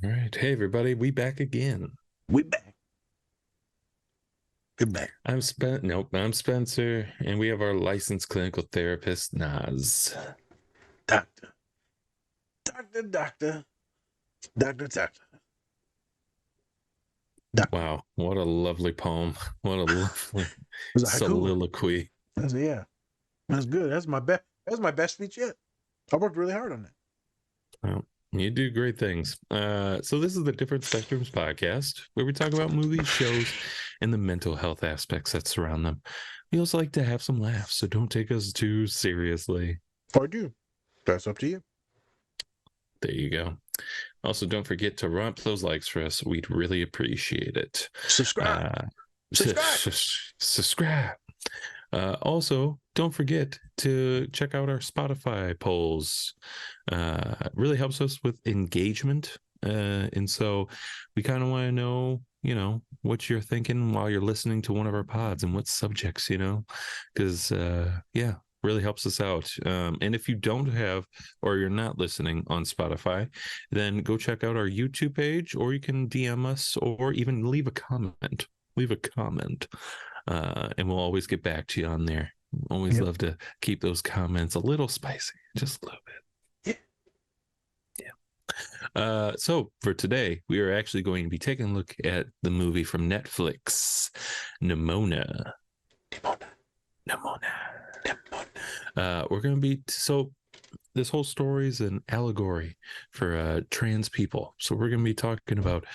All right. Hey, everybody. We back again. We back. Good back. I'm Spencer, and we have our licensed clinical therapist, Naz. Doctor. Doctor, doctor. Doctor, doctor. Doctor. Wow. What a lovely poem. What a lovely It was a haiku one. soliloquy. I said, yeah. That's good. That's my best. That's my best speech yet. I worked really hard on that. Well, you do great things. So this is the Different Spectrums podcast, where we talk about movies, shows, and the mental health aspects that surround them. We also like to have some laughs, so don't take us too seriously. Or do. That's up to you. There you go. Also, don't forget to rump those likes for us. We'd really appreciate it. Subscribe. Subscribe. Subscribe. Also, don't forget to check out our Spotify polls. It really helps us with engagement. And so we kind of want to know, what you're thinking while you're listening to one of our pods and what subjects, because, yeah, really helps us out. And if you don't have, or you're not listening on Spotify, then go check out our YouTube page, or you can DM us, or even leave a comment. And we'll always get back to you on there. Always love to keep those comments a little spicy, just a little bit. Yeah. So for today, we are actually going to be taking a look at the movie from Netflix, Nimona. We're going to be this whole story is an allegory for trans people. So we're going to be talking about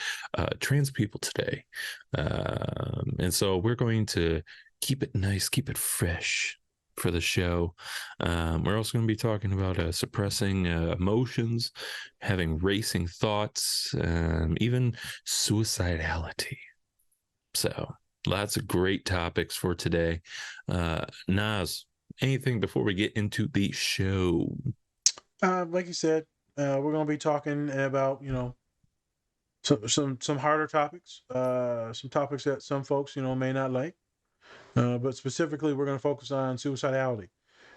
trans people today. And so we're going to keep it nice, keep it fresh for the show. We're also going to be talking about suppressing emotions, having racing thoughts, even suicidality. So lots of great topics for today. Naz, anything before we get into the show? Like you said, we're going to be talking about, some harder topics, some topics that some folks, may not like. But specifically, we're going to focus on suicidality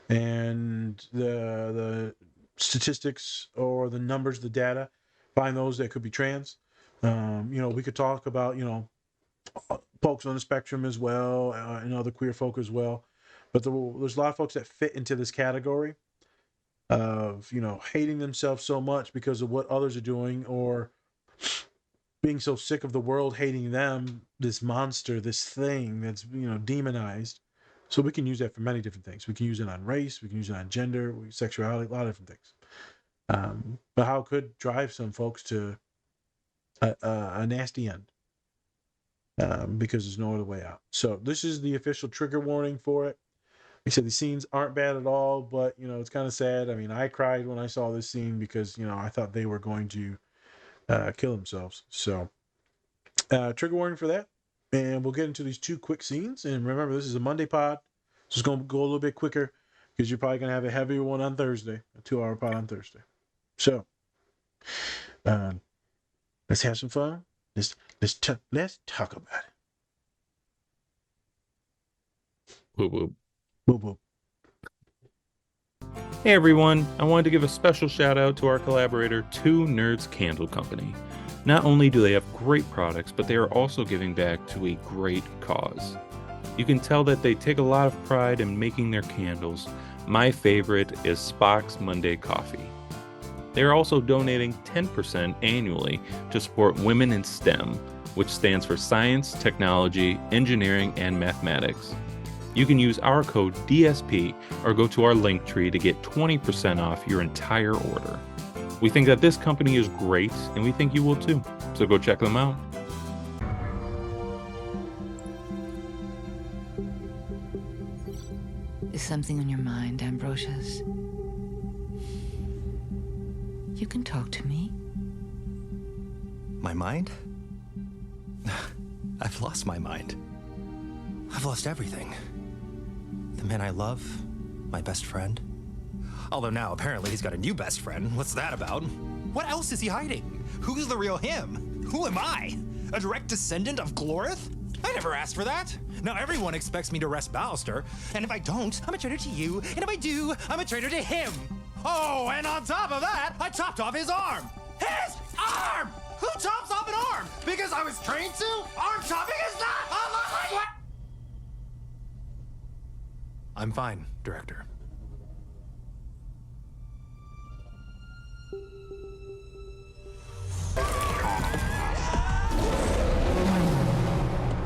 and the statistics or the numbers, the data, find those that could be trans. We could talk about, folks on the spectrum as well, and other queer folk as well. But there's a lot of folks that fit into this category of, hating themselves so much because of what others are doing, or being so sick of the world hating them, this monster, this thing that's, demonized. So we can use that for many different things. We can use it on race, we can use it on gender, sexuality, a lot of different things. But how it could drive some folks to a nasty end, because there's no other way out. So this is the official trigger warning for it. Like I said, the scenes aren't bad at all, but, it's kind of sad. I mean, I cried when I saw this scene because, I thought they were going to kill themselves. So trigger warning for that. And we'll get into these two quick scenes. And remember, this is a Monday pod, so it's going to go a little bit quicker because you're probably going to have a heavier one on Thursday, a 2-hour pod on Thursday. So let's have some fun. Let's talk about it. Whoop, whoop. Whoop, whoop. Hey everyone, I wanted to give a special shout out to our collaborator, Two Nerds Candle Company. Not only do they have great products, but they are also giving back to a great cause. You can tell that they take a lot of pride in making their candles. My favorite is Spock's Monday Coffee. They are also donating 10% annually to support Women in STEM, which stands for Science, Technology, Engineering, and Mathematics. You can use our code DSP or go to our link tree to get 20% off your entire order. We think that this company is great, and we think you will too. So go check them out. Is something on your mind, Ambrosius? You can talk to me. My mind? I've lost my mind. I've lost everything. The man I love, my best friend. Although now, apparently, he's got a new best friend. What's that about? What else is he hiding? Who's the real him? Who am I? A direct descendant of Glorith? I never asked for that. Now everyone expects me to rest Ballister, and if I don't, I'm a traitor to you, and if I do, I'm a traitor to him. Oh, and on top of that, I chopped off his arm. His arm! Who chops off an arm? Because I was trained to? Arm chopping is not a language! I'm fine, Director.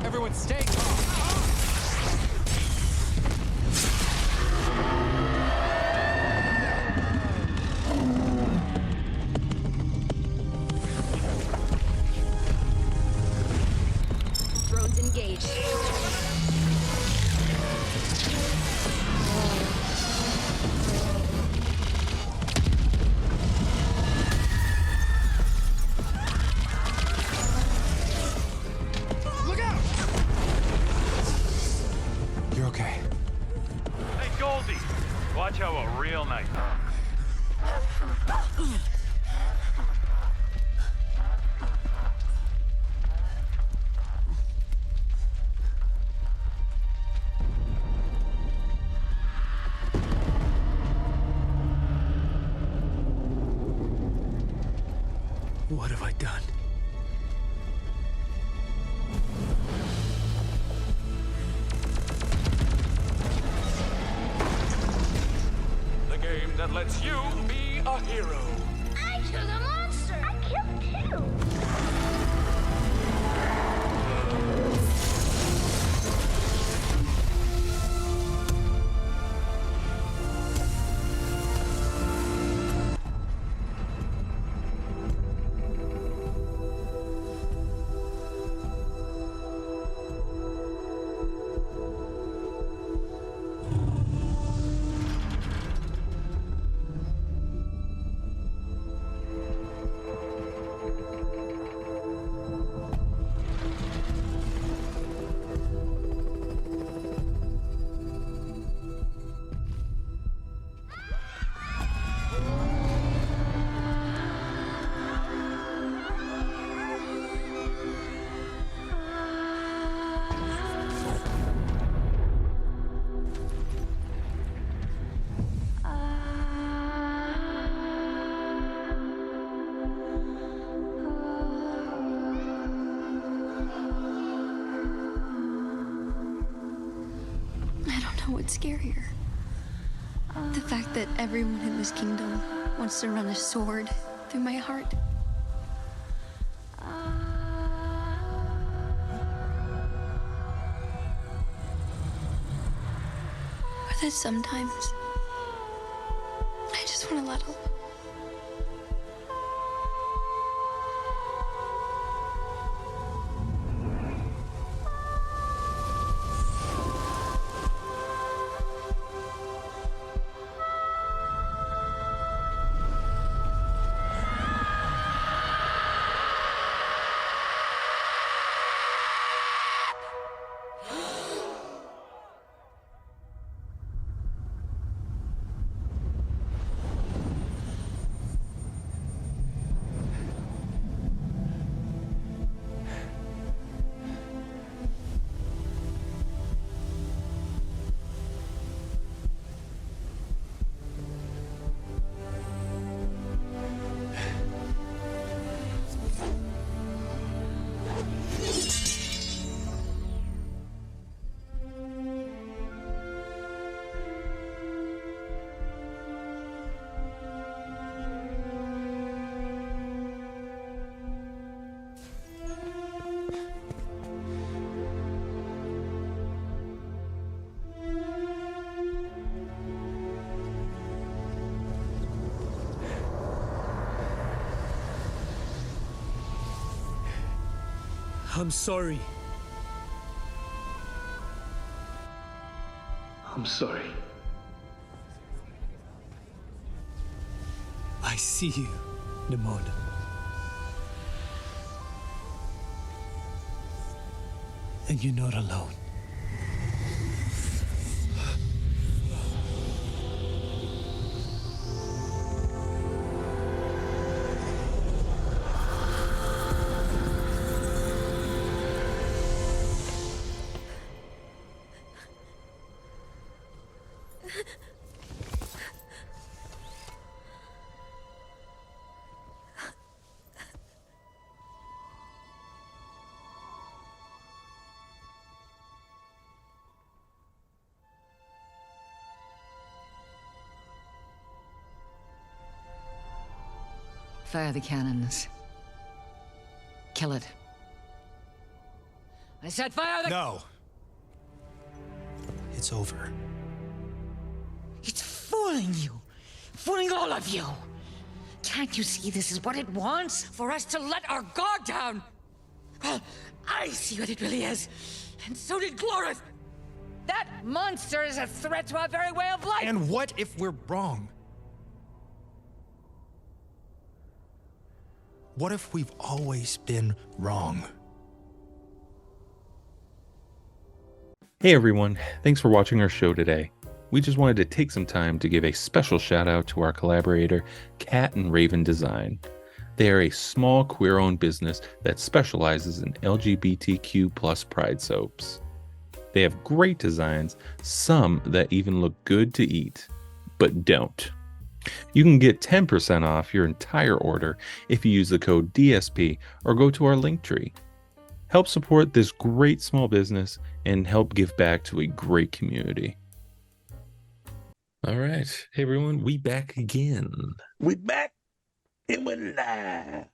Everyone stay calm. Drones engaged. Look out! You're okay. Hey, Goldie, watch how a real knight. What have I done? The game that lets you be a hero. I killed a monster! I killed two! I don't know what's scarier. The fact that everyone in this kingdom wants to run a sword through my heart. Or that sometimes I just want to let them. I'm sorry. I'm sorry. I see you, Nimona. And you're not alone. Fire the cannons. Kill it. I said fire the... No. It's over. It's fooling you. Fooling all of you. Can't you see this is what it wants? For us to let our guard down? Well, I see what it really is. And so did Glorith. That monster is a threat to our very way of life. And what if we're wrong? What if we've always been wrong? Hey everyone, thanks for watching our show today. We just wanted to take some time to give a special shout out to our collaborator, Cat and Raven Design. They are a small queer-owned business that specializes in LGBTQ plus pride soaps. They have great designs, some that even look good to eat, but don't. You can get 10% off your entire order if you use the code DSP or go to our link tree. Help support this great small business and help give back to a great community. All right. Hey, everyone. We back again. We back and we're live.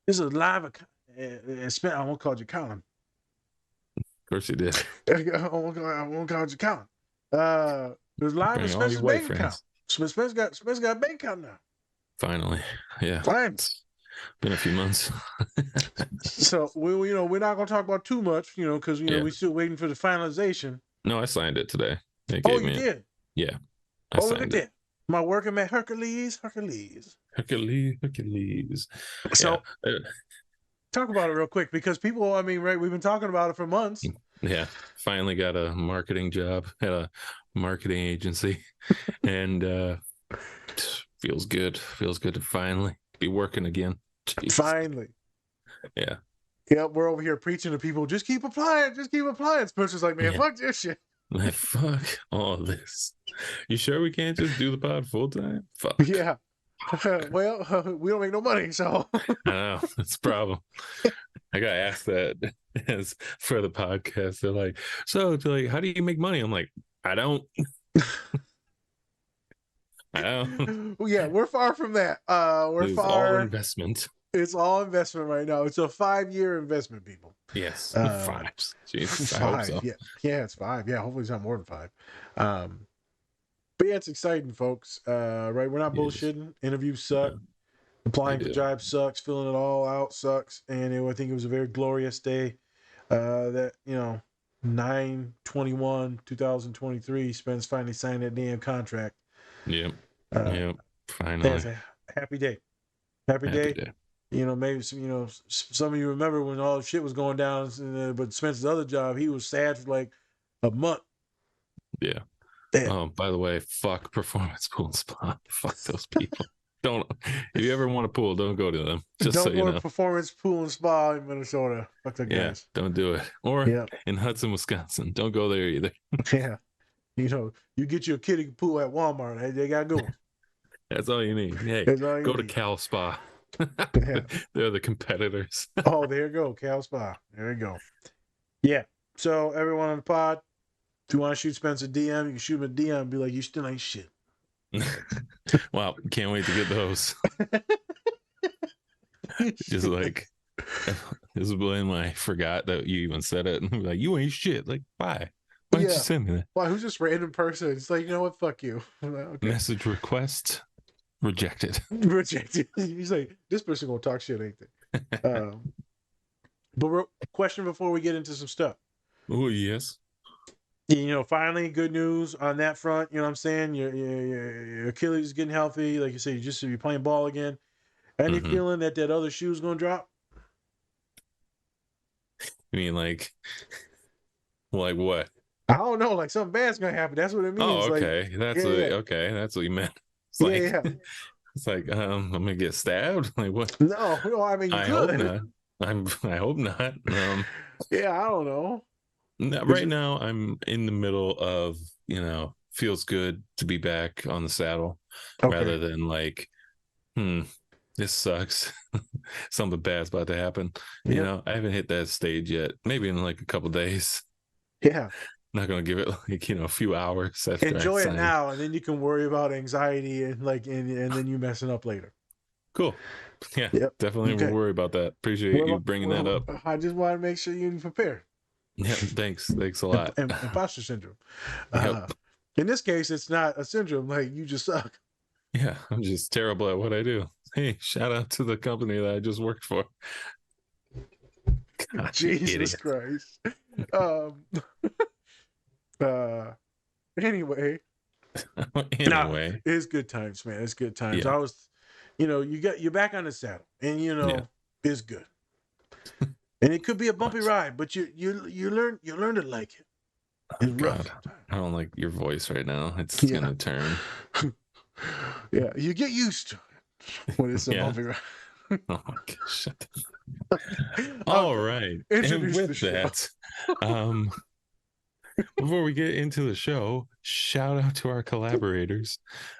This is a live. I won't call you Colin. Of course you did. I won't call you Colin. There's live with Spencer's bank account. Spencer got a bank account now. Finally. Yeah. Fine. It's been a few months. So we're not gonna talk about too much, because we're still waiting for the finalization. No, I signed it today. You did? Yeah. Look at that. My working man Hercules. So talk about it real quick because people, right, we've been talking about it for months. Yeah. Finally got a marketing job at a marketing agency. And feels good. Feels good to finally be working again. Jeez. Finally. Yeah. Yep, we're over here preaching to people, just keep applying. Spencer's like, man, fuck this shit. Like, fuck all this. You sure we can't just do the pod full time? Fuck. Yeah. Well, we don't make no money, so. I know. That's a problem. I got asked that as for the podcast. They're like, how do you make money? I'm like, I don't. I don't. Yeah, we're far from that. It's all investment. It's all investment right now. It's a 5-year investment, people. Yes, 5. Jesus, 5. I hope so. Yeah, it's 5. Yeah, hopefully it's not more than 5. But yeah, it's exciting, folks. Right, we're not bullshitting. Interviews suck. Applying for jobs sucks. Filling it all out sucks. And I think it was a very glorious day. That 9/21/2023, Spence finally signed that damn contract. Yep. Finally. That's a happy day. Happy day. Maybe some of you remember when all the shit was going down, but Spencer's other job, he was sad for like a month. Yeah. Oh, by the way, fuck Performance Pool and Spa. Fuck those people. Don't. If you ever want a pool, don't go to them. Just don't so you know. Go to Performance Pool and Spa in Minnesota. Fuck that guys. Don't do it. Or in Hudson, Wisconsin. Don't go there either. Yeah. You get your kiddie pool at Walmart. They got good. That's all you need. Hey, go to Cal Spa. They're the competitors. Oh, there you go. Cal Spa. There you go. Yeah. So everyone on the pod, if you want to shoot Spencer DM, you can shoot him a DM and be like, you still ain't shit. Wow. Can't wait to get those. Just like, this is when I forgot that you even said it. And like, you ain't shit. Like, why? Why didn't you send me that? Why? Who's this random person? It's like, you know what? Fuck you. Okay. Message request rejected. He's like, this person gonna talk shit, ain't they? But question before we get into some stuff. Oh yes. Finally good news on that front. You know what I'm saying? Your Achilles is getting healthy. Like you said, you're playing ball again. Any feeling that other shoe's gonna drop? You mean like what? I don't know. Like something bad's gonna happen. That's what it means. Oh, okay. Okay. That's what you meant. It's like, It's like I'm gonna get stabbed. Like what? No. I mean, I hope not. I hope not. Yeah, I don't know. Right now, I'm in the middle of feels good to be back on the saddle, rather than like, this sucks. Something bad's about to happen. I haven't hit that stage yet. Maybe in like a couple days. Yeah. Not gonna give it like a few hours. After enjoy it now, and then you can worry about anxiety and then you messing up later. Cool. Yeah, Yep. definitely will Okay. worry about that. Appreciate you bringing that up. I just want to make sure you prepare. Yeah, thanks. Thanks a lot. Imposter syndrome. Yep. In this case, it's not a syndrome. Like, you just suck. Yeah, I'm just terrible at what I do. Hey, shout out to the company that I just worked for. God, Jesus idiot. Christ. Um. Anyway. Anyway, It's good times, man. It's good times. yeah, I was, you're back on the saddle, and yeah. it's good. And it could be a bumpy ride, but you learn to like it. It's rough God, sometimes. I don't like your voice right now. It's Yeah. gonna turn. Yeah, you get used to it when it's a Yeah. bumpy ride. Oh my gosh. All right. And Introduce the with show. that, before we get into the show, shout out to our collaborators.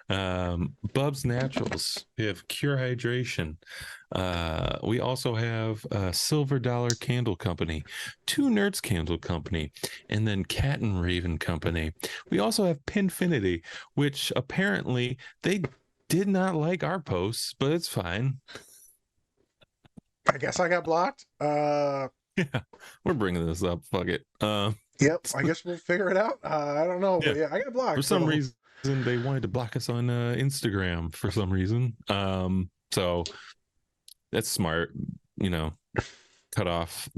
Bub's Naturals. We have Cure Hydration. We also have Silver Dollar Candle Company, Two Nerds Candle Company, and then Cat and Raven Company. We also have Pinfinity, which apparently they did not like our posts, but it's fine. I guess I got blocked. Yeah, we're bringing this up. Fuck it. Yep. I guess we'll figure it out. I don't know, but Yeah. yeah, I got blocked For some reason, they wanted to block us on Instagram for some reason. So that's smart. Cut off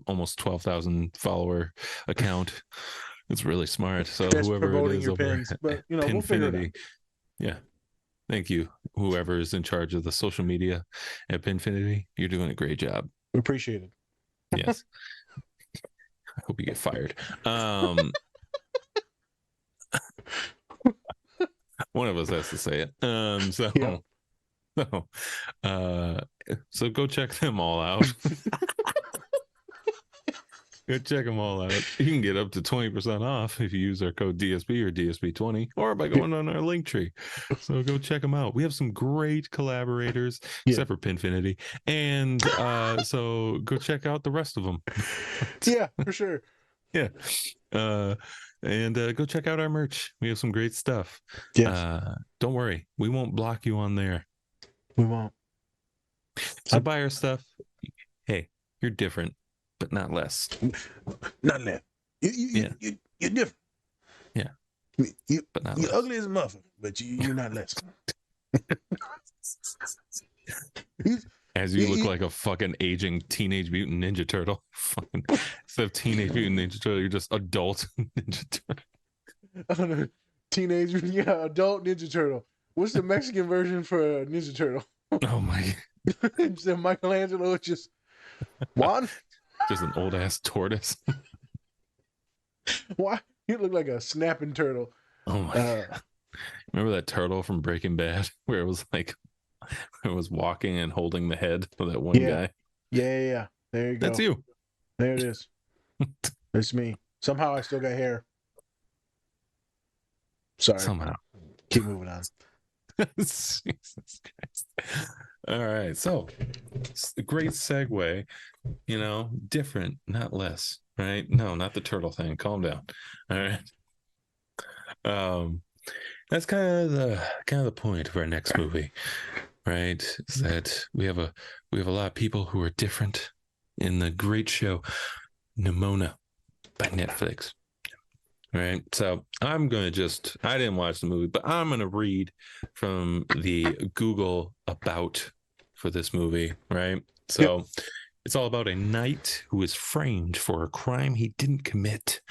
almost 12,000 follower account. It's really smart. So Just whoever it promoting is your over pins, but at we'll figure it out. Pinfinity, yeah. Thank you, whoever is in charge of the social media at Pinfinity. You're doing a great job. Appreciate it. Yes. I hope you get fired. One of us has to say it. Yep. So go check them all out. Go check them all out. You can get up to 20% off if you use our code DSP or DSP20 or by going on our link tree. So go check them out. We have some great collaborators, except for Pinfinity. And so go check out the rest of them. Yeah, for sure. Yeah. And go check out our merch. We have some great stuff. Yes. Don't worry. We won't block you on there. We won't. So buy our stuff. Hey, you're different, but not less. Not less. You're different. Yeah. But not you're less. Ugly as a muffin, but you're not less. As you look like a fucking aging Teenage Mutant Ninja Turtle. Fucking, instead of Teenage Mutant Ninja Turtle, you're just adult Ninja Turtle. I don't know. Adult Ninja Turtle. What's the Mexican version for a Ninja Turtle? Oh my. Instead of Michelangelo, it's just Juan. Just an old ass tortoise. Why? You look like a snapping turtle. Oh my God. Remember that turtle from Breaking Bad where it was like it was walking and holding the head of that one guy? Yeah. There you go. That's you. There it is. It's me. Somehow I still got hair. Sorry. Somehow. Keep moving on. Jesus Christ. All right. So it's a great segue, different, not less, right? No, not the turtle thing. Calm down. All right. That's kind of the point of our next movie, right? Is that we have a lot of people who are different in the great show Nimona by Netflix. Right. So I didn't watch the movie, but I'm going to read from the Google about for this movie. Right. So it's all about a knight who is framed for a crime he didn't commit.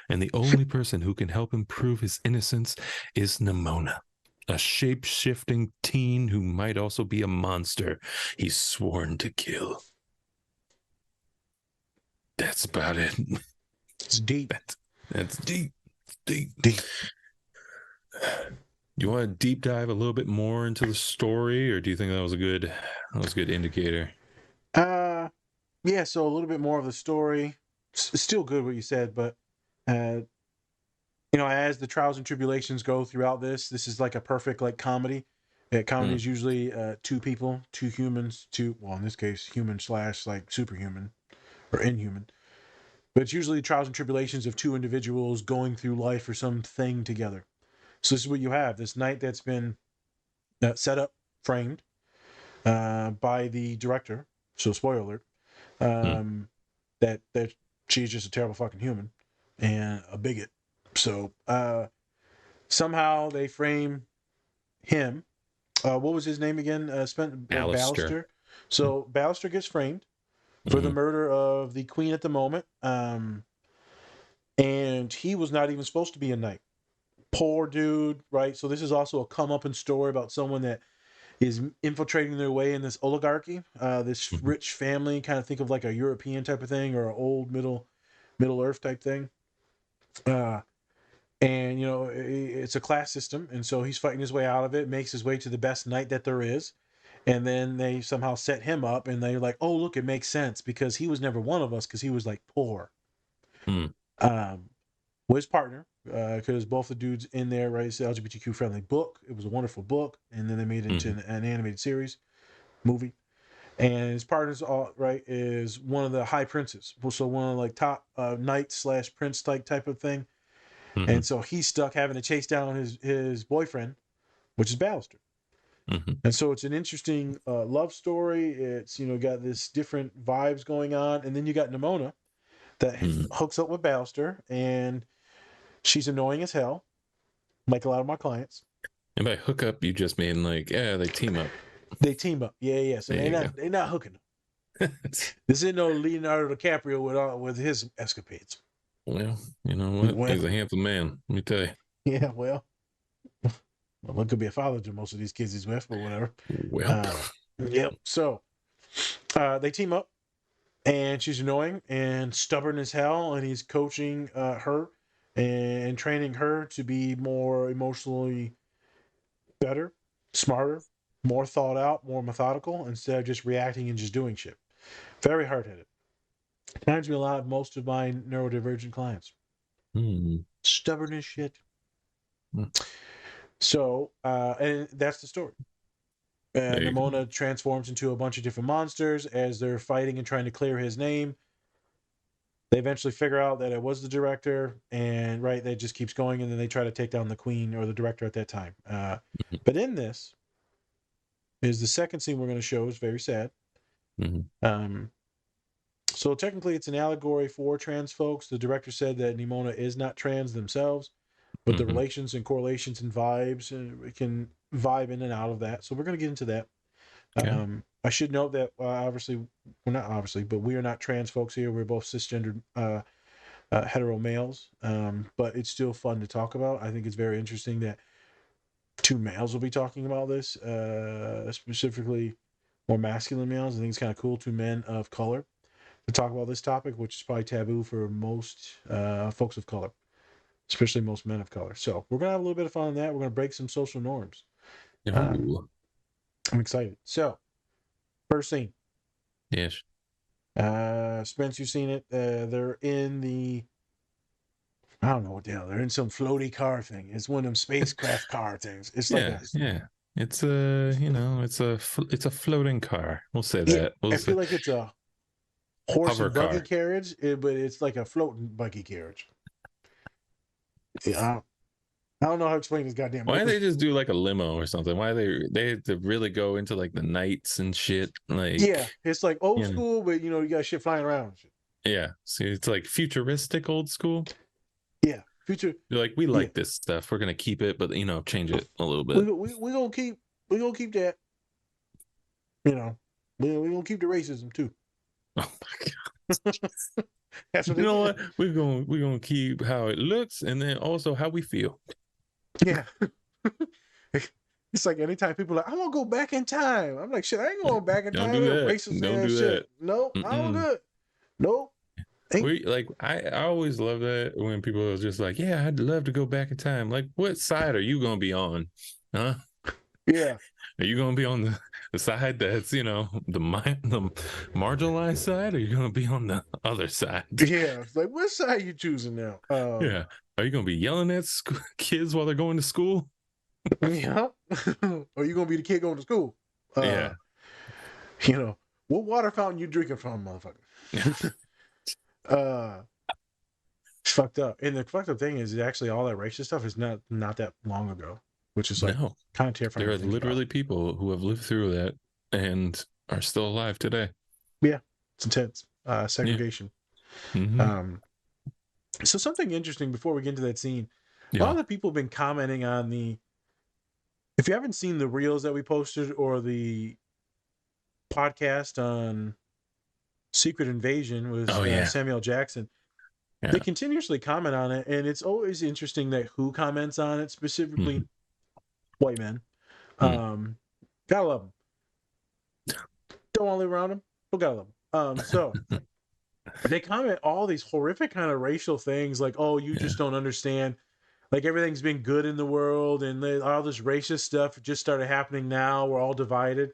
And the only person who can help him prove his innocence is Nimona, a shape-shifting teen who might also be a monster he's sworn to kill. That's about it. It's deep. That's deep. Deep. You want to deep dive a little bit more into the story, or do you think that was a good indicator? Yeah, so a little bit more of the story. It's still good what you said, but as the trials and tribulations go throughout this is like a perfect comedy. Comedy is usually two people, two humans, in this case human / superhuman or inhuman. But it's usually trials and tribulations of two individuals going through life or something together. So this is what you have. This knight that's been set up, framed. by the director. So spoiler alert, that she's just a terrible fucking human and a bigot. So somehow they frame him. What was his name again? Alistair. Ballister. So Ballister gets framed for the murder of the queen at the moment. And he was not even supposed to be a knight. Poor dude, right? So this is also a comeuppance story about someone that is infiltrating their way in this oligarchy, this rich family. Kind of think of like a European type of thing or an old Middle Earth type thing. And it's a class system, and so he's fighting his way out of it. Makes his way to the best knight that there is, and then they somehow set him up, and they're like, "Oh, look, it makes sense because he was never one of us because he was like poor." With his partner, because both the dudes in there, right? It's the LGBTQ friendly book. It was a wonderful book, and then they made it into an animated series movie. And his partner's all right is one of the high princes, so one of the, like top knight / prince type of thing. And so he's stuck having to chase down his boyfriend, which is Ballister. And so it's an interesting love story. It's got this different vibes going on, and then you got Nimona that hooks up with Ballister, and she's annoying as hell, like a lot of my clients. And by hook up, you just mean like, yeah, they team up. They team up, yeah. So they're not hooking up. This isn't no Leonardo DiCaprio with his escapades. Well, you know what? He's a handsome man. Let me tell you. Yeah, well, it could be a father to most of these kids he's with, but whatever. Well, yep. So they team up, and she's annoying and stubborn as hell, and he's coaching her and training her to be more emotionally better, smarter, more thought out, more methodical, instead of just reacting and just doing shit. Very hard-headed. Reminds me a lot of most of my neurodivergent clients. Stubborn as shit. So, and that's the story. Nimona transforms into a bunch of different monsters as they're fighting and trying to clear his name. They eventually figure out that it was the director, and right, that just keeps going, and then they try to take down the queen or the director at that time. But in this is the second scene we're going to show is very sad. So technically, it's an allegory for trans folks. The director said that Nimona is not trans themselves, but the relations and correlations and vibes can vibe in and out of that. So we're going to get into that. Okay. I should note that but we are not trans folks here. We're both cisgendered hetero males, but it's still fun to talk about. I think it's very interesting that two males will be talking about this, specifically more masculine males. I think it's kind of cool. Two men of color to talk about this topic, which is probably taboo for most folks of color, especially most men of color. So we're going to have a little bit of fun on that. We're going to break some social norms. I'm excited. So, first scene. Yes. Spence, you've seen it. They're in I don't know what the hell. They're in some floaty car thing. It's one of them spacecraft car things. It's like It's it's a floating car. We'll say that. I feel like it's a horse and buggy carriage, but it's like a floating buggy carriage. Yeah, I don't know how to explain this goddamn. Why they just do like a limo or something? Why they have to really go into like the nights and shit? Like it's like old school, but you got shit flying around. And shit. Yeah, see, it's like futuristic old school. Yeah, future. You're like, we like this stuff. We're gonna keep it, but change it a little bit. We gonna keep that. We gonna keep the racism too. Oh my god. That's what what? We're gonna keep how it looks and then also how we feel. Yeah. It's like anytime people are like, I want to go back in time. I'm like, shit, I ain't going back in time. Do that. Racist Don't do shit. that. Nope, I'm good. Nope. I always love that when people are just like, yeah, I'd love to go back in time. Like, what side are you gonna be on? Huh? Yeah. Are you gonna be on the side that's the marginalized side, or are you gonna be on the other side? Yeah. It's like, what side are you choosing now? Yeah. Are you gonna be yelling at kids while they're going to school? Yeah. Or are you gonna be the kid going to school? Yeah. What water fountain you drinking from, motherfucker? It's fucked up. And the fucked up thing is actually all that racist stuff is not that long ago, which is like kind of terrifying. There are literally people who have lived through that. and are still alive today. Yeah, it's intense. Segregation. Mm-hmm. So something interesting before we get into that scene. A lot Yeah. of the people have been commenting on the. If you haven't seen the reels that we posted or the podcast on Secret Invasion with Oh yeah. Samuel Jackson, they Yeah. continuously comment on it, and it's always interesting that who comments on it, specifically white men. Mm. Gotta love them. Don't want to live around them, but gotta love them. So they comment all these horrific kind of racial things, like, "Oh, you Yeah. just don't understand. Like everything's been good in the world, and all this racist stuff just started happening now. We're all divided."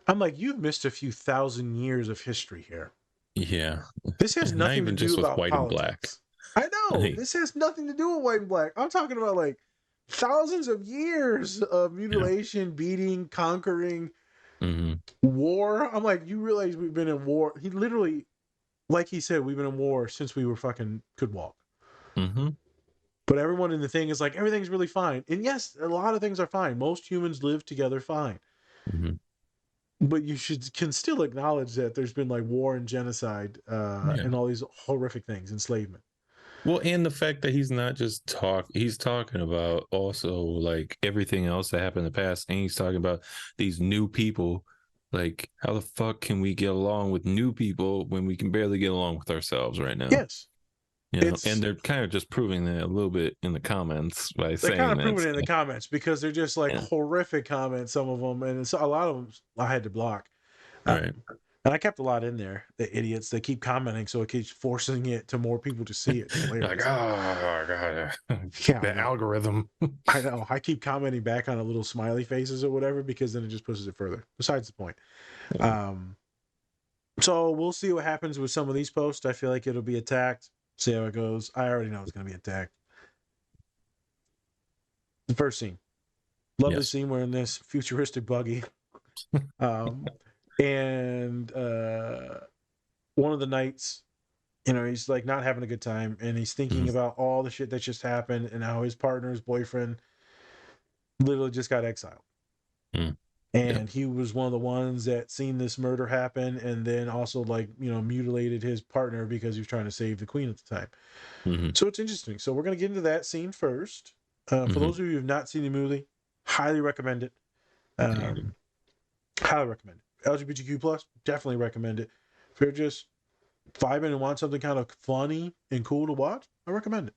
I'm like, you've missed a few thousand years of history here. Yeah. This has And not nothing to even do just with about white and black. politics. I know Like, this has nothing to do with white and black. I'm talking about like thousands of years of yeah. mutilation, beating, conquering, Mm-hmm. war. I'm like, you realize we've been in war. He literally, like he said, we've been in war since we were fucking could walk. Mm-hmm. But everyone in the thing is like, everything's really fine. And yes, a lot of things are fine. Most humans live together fine. Mm-hmm. But you can still acknowledge that there's been like war and genocide Yeah. and all these horrific things, enslavement. Well, and the fact that he's not just he's talking about also like everything else that happened in the past, and he's talking about these new people. Like, how the fuck can we get along with new people when we can barely get along with ourselves right now? Yes, You know, it's and they're kind of just proving that a little bit in the comments by they're kind saying of that. proving it in the So, comments because they're just like yeah. horrific comments. Some of them, and it's, a lot of them I had to block. Right. And I kept a lot in there. The idiots, they keep commenting, so it keeps forcing it to more people to see it. It's You're like, hilarious. oh god, Yeah, the algorithm. I know. I keep commenting back on the little smiley faces or whatever because then it just pushes it further. Besides the point. So we'll see what happens with some of these posts. I feel like it'll be attacked. See how it goes. I already know it's going to be attacked. The first scene. Love the Yes. scene. We're in this futuristic buggy. And one of the knights, he's like not having a good time, and he's thinking about all the shit that just happened and how his partner's boyfriend literally just got exiled. Mm. And Yep. he was one of the ones that seen this murder happen, and then also mutilated his partner because he was trying to save the queen at the time. Mm-hmm. So it's interesting. So we're going to get into that scene first. For those of you who have not seen the movie, highly recommend it. Highly recommend it. LGBTQ plus, definitely recommend it. If you're just vibing and want something kind of funny and cool to watch, I recommend it.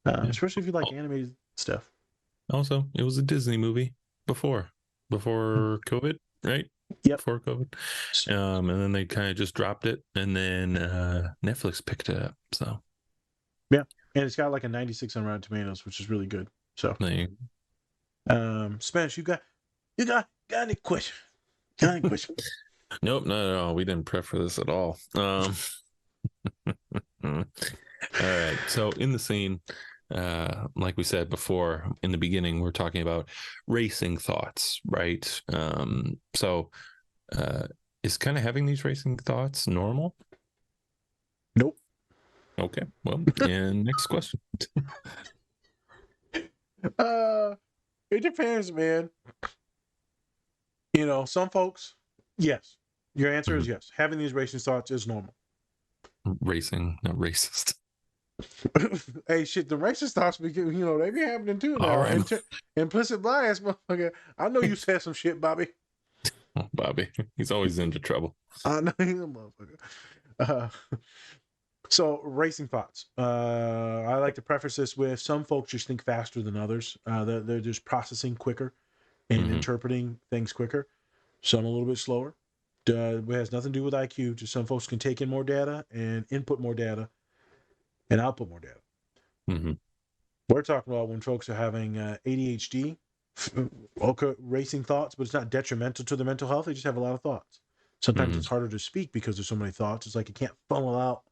Especially if you like animated stuff. Also, it was a Disney movie before COVID, right? Yep. Before COVID. And then they kind of just dropped it, and then Netflix picked it up. So yeah, and it's got like a 96 on Rotten Tomatoes, which is really good. So Spanish, you got any question? Got any question? Nope, not at all. We didn't prep for this at all. All right. So in the scene, like we said before in the beginning, we're talking about racing thoughts, right? So is kind of having these racing thoughts normal? Nope. Okay. Well, and next question. It depends, man. Some folks, yes. Your answer is yes. Having these racist thoughts is normal. Racing, not racist. Hey, shit, the racist thoughts, they be happening too now. Right. Implicit bias, motherfucker. I know you said some shit, Bobby. Oh, Bobby, he's always into trouble. I know he's a motherfucker. So, racing thoughts. I like to preface this with some folks just think faster than others. They're just processing quicker and interpreting things quicker. Some a little bit slower. It has nothing to do with IQ. Just some folks can take in more data and input more data and output more data. We're talking about when folks are having ADHD, racing thoughts, but it's not detrimental to their mental health. They just have a lot of thoughts. Sometimes it's harder to speak because there's so many thoughts. It's like you can't funnel out.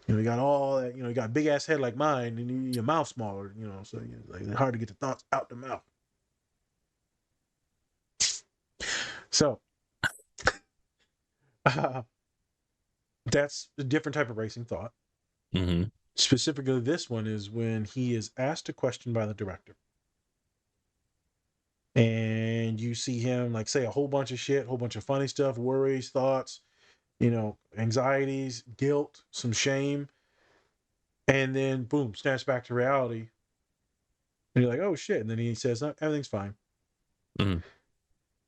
You got all that. You got a big ass head like mine, and your mouth smaller. So it's hard to get the thoughts out the mouth. So that's a different type of racing thought. Specifically, this one is when he is asked a question by the director. And you see him like say a whole bunch of shit, a whole bunch of funny stuff, worries, thoughts, anxieties, guilt, some shame, and then boom, snaps back to reality. And you're like, oh shit. And then he says, no, everything's fine. Mm-hmm.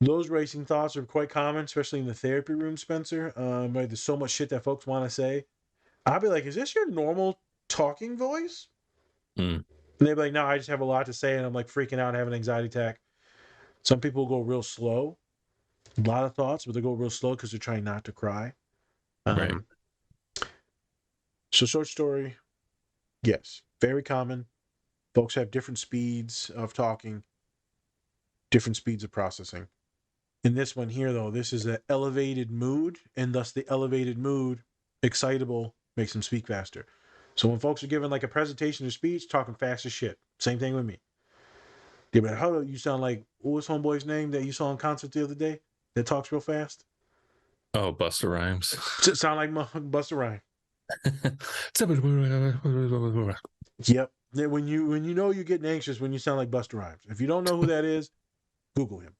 Those racing thoughts are quite common, especially in the therapy room, Spencer. Like there's so much shit that folks want to say. I'll be like, is this your normal talking voice? Mm. And they'd be like, no, I just have a lot to say and I'm like freaking out and having an anxiety attack. Some people go real slow. A lot of thoughts, but they go real slow because they're trying not to cry. Right. So short story, yes, very common. Folks have different speeds of talking, different speeds of processing. In this one here, though, this is an elevated mood, and thus the elevated mood, excitable, makes them speak faster. So when folks are giving like a presentation or speech, talking fast as shit. Same thing with me. Yeah, but how do you sound like, what was homeboy's name that you saw in concert the other day that talks real fast? Oh, Busta Rhymes. Sound like Busta Rhymes. Yep. When you know you're getting anxious when you sound like Busta Rhymes. If you don't know who that is, Google him.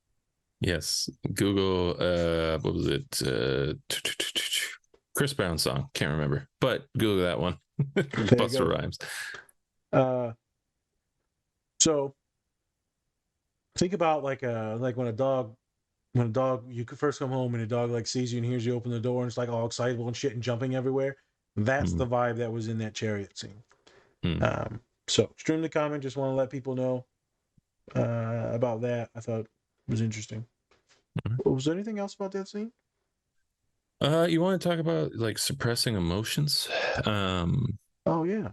Yes. Google, what was it? Chris Brown song. Can't remember, but Google that one. Busta Rhymes. So think about like when a dog you could first come home and a dog like sees you and hears you open the door and it's like all excitable and shit and jumping everywhere. That's the vibe that was in that chariot scene. So extremely common. Just want to let people know about that. I thought it was interesting. Was there anything else about that scene? You want to talk about like suppressing emotions? Oh yeah.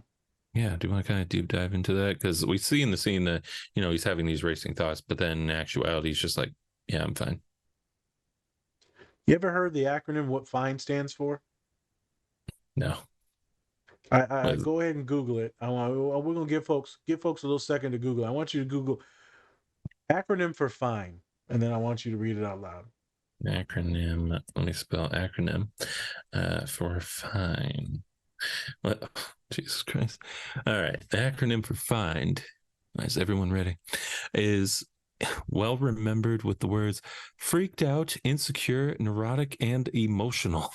Yeah, do you want to kind of deep dive into that? Because we see in the scene that, he's having these racing thoughts, but then in actuality, he's just like, yeah, I'm fine. You ever heard the acronym what FINE stands for? No. I go ahead and Google it. We're gonna give folks a little second to Google. I want you to Google acronym for FINE, and then I want you to read it out loud. Acronym. Let me spell acronym for FINE. What? Jesus Christ. All right. The acronym for FIND, is everyone ready? Is well remembered with the words freaked out, insecure, neurotic, and emotional.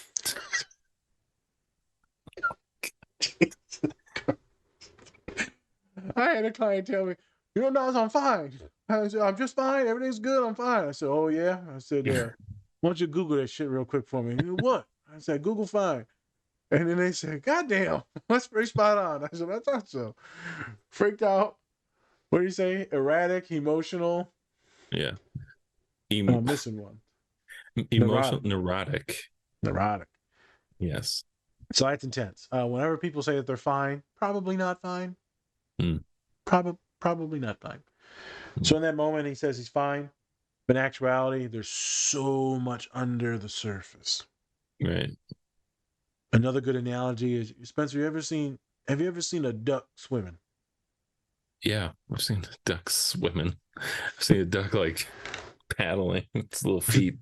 I had a client tell me, no, I'm fine. I said, I'm just fine. Everything's good. I'm fine. I said, oh, yeah? I said, why don't you Google that shit real quick for me? What? I said, Google fine. And then they said, God damn, that's pretty spot on. I said, I thought so. Freaked out. What do you say? Erratic, emotional. Yeah. I'm missing one. Emotional, neurotic. Neurotic. Yes. So that's intense. Whenever people say that they're fine, probably not fine. Probably not fine. So in that moment, he says he's fine. But in actuality, there's so much under the surface. Right. Another good analogy is, Spencer, have you ever seen a duck swimming? Yeah, I've seen ducks swimming. I've seen a duck like paddling its little feet.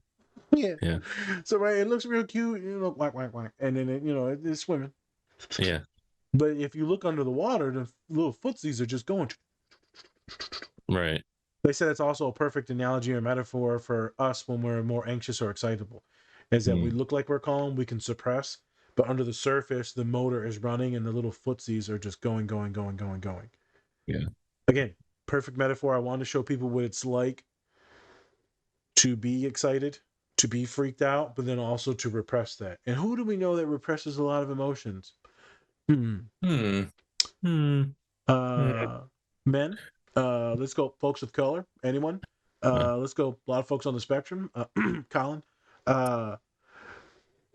Yeah. So right, it looks real cute, whack, whack, whack, and then it's swimming. Yeah. But if you look under the water, the little footsies are just going. Right. They said it's also a perfect analogy or metaphor for us when we're more anxious or excitable, is that we look like we're calm, we can suppress, but under the surface, the motor is running and the little footsies are just going. Yeah. Again, perfect metaphor. I wanted to show people what it's like to be excited, to be freaked out, but then also to repress that. And who do we know that represses a lot of emotions? Men. Let's go, folks of color. Anyone? Let's go. A lot of folks on the spectrum. Colin.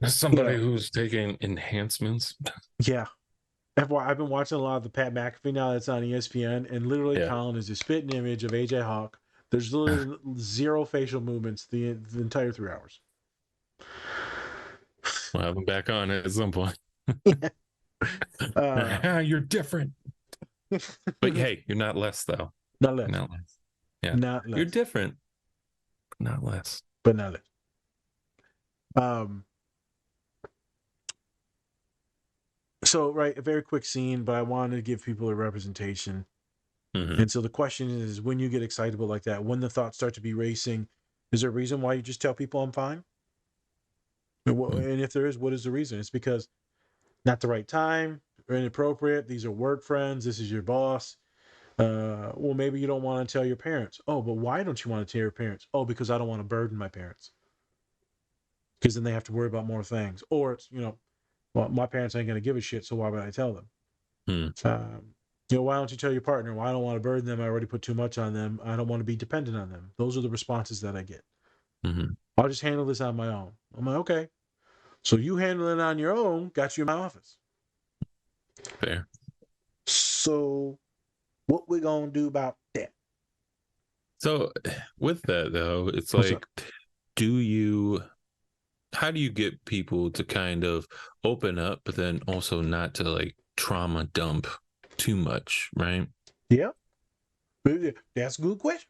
Somebody who's taking enhancements. Yeah. I've been watching a lot of the Pat McAfee now that's on ESPN, and literally Colin is a spitting image of AJ Hawk. There's literally zero facial movements the entire 3 hours. We'll have him back on at some point. You're different. But hey, you're not less, though. Not less. Not less. Yeah. Not less. You're different, but not less. But not less. So, right, a very quick scene, but I wanted to give people a representation. And so the question is, when you get excitable like that, when the thoughts start to be racing, Is there a reason why you just tell people I'm fine? And if there is, what is the reason? It's because not the right time or inappropriate. These are work friends. This is your boss. Well, maybe you don't want to tell your parents. Oh, but why don't you want to tell your parents? Oh, because I don't want to burden my parents. Because then they have to worry about more things. Or it's, well, my parents ain't going to give a shit, so why would I tell them? Why don't you tell your partner? Well, I don't want to burden them. I already put too much on them. I don't want to be dependent on them. Those are the responses that I get. I'll just handle this on my own. I'm like, okay. So you handle it on your own, got you in my office. Fair. So what we going to do about that? So with that though, it's What's like, how do you get people to kind of open up, but then also not to like trauma dump too much, right? Yeah. That's a good question.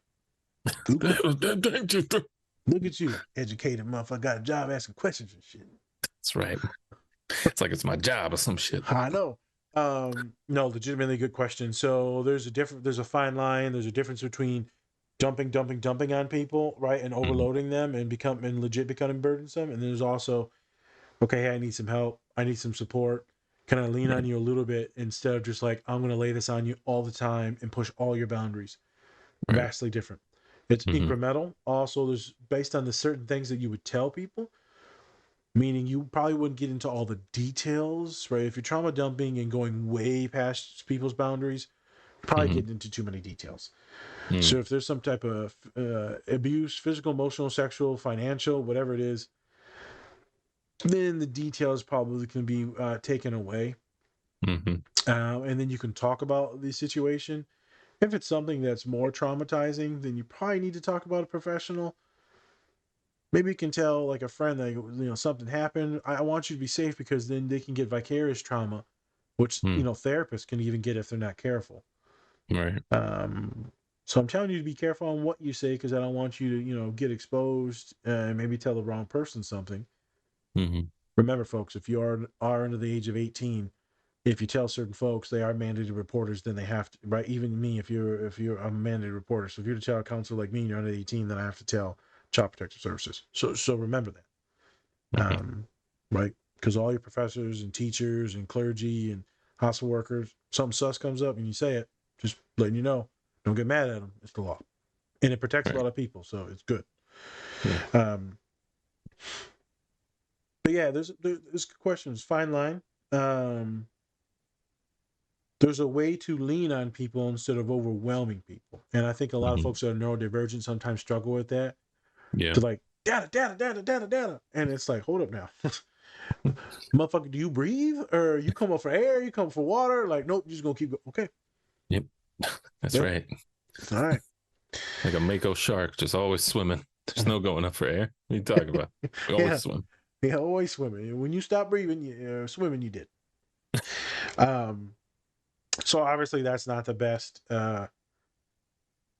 Good question. Look at you, educated motherfucker. Got a job asking questions and shit. That's right. It's like it's my job or some shit. I know. No, legitimately good question. So there's a fine line. There's a difference between dumping on people, right, and overloading them and legit becoming burdensome. And there's also, okay, hey, I need some help. I need some support. Can I lean on you a little bit instead of just like I'm going to lay this on you all the time and push all your boundaries? Right. Vastly different. It's incremental. Also, there's based on the certain things that you would tell people. Meaning you probably wouldn't get into all the details, right? If you're trauma dumping and going way past people's boundaries, you're probably getting into too many details. So if there's some type of abuse, physical, emotional, sexual, financial, whatever it is, then the details probably can be taken away. And then you can talk about the situation. If it's something that's more traumatizing, then you probably need to talk about a professional. Maybe you can tell like a friend that something happened. I want you to be safe because then they can get vicarious trauma, which therapists can even get if they're not careful. Right. So I'm telling you to be careful on what you say because I don't want you to get exposed and maybe tell the wrong person something. Remember, folks, if you are under the age of 18, if you tell certain folks they are mandated reporters, then they have to. Right? Even me, if you're a mandated reporter, so if you're to tell a counselor like me and you're under 18, then I have to tell Child Protective Services. So remember that, right? Because all your professors and teachers and clergy and hospital workers, something sus comes up and you say it, just letting you know, don't get mad at them. It's the law, and it protects a lot of people, so it's good. Yeah. But yeah, there's questions. Fine line. There's a way to lean on people instead of overwhelming people. And I think a lot of folks that are neurodivergent sometimes struggle with that. Yeah. To like, data. And it's like, hold up now. Motherfucker, do you breathe? Or you come up for air? You come for water? Like, nope, you're just going to keep going. Okay. Yep. That's right. All right. Like a Mako shark, just always swimming. There's no going up for air. What are you talking about? We always swim. Yeah, always swimming. When you stop breathing, swimming, you did. So obviously that's not the best. But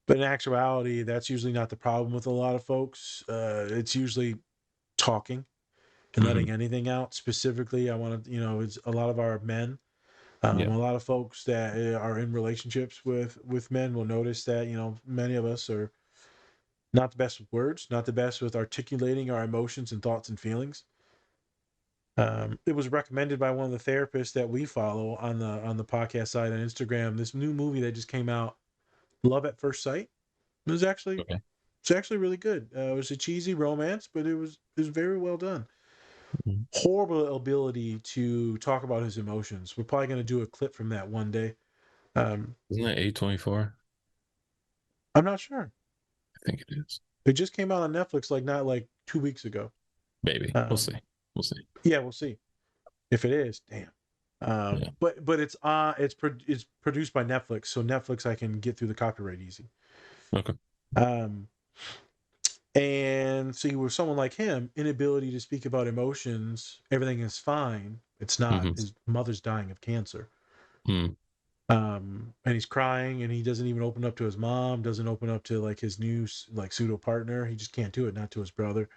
in actuality, that's usually not the problem with a lot of folks. It's usually talking and letting anything out. Specifically, I want to, it's a lot of our men. A lot of folks that are in relationships with men will notice that, many of us are not the best with words, not the best with articulating our emotions and thoughts and feelings. It was recommended by one of the therapists that we follow on the podcast side on Instagram. This new movie that just came out, Love at First Sight. It's actually really good. It was a cheesy romance, but it was very well done. Horrible ability to talk about his emotions. We're probably going to do a clip from that one day. Isn't that A24? I'm not sure. I think it is. It just came out on Netflix not 2 weeks ago. Maybe. We'll see. Yeah, we'll see. If it is, damn. But it's produced by Netflix, so Netflix I can get through the copyright easy. Okay. And see, with someone like him, inability to speak about emotions, everything is fine. It's not. His mother's dying of cancer. And he's crying, and he doesn't even open up to his mom. Doesn't open up to like his new pseudo partner. He just can't do it. Not to his brother.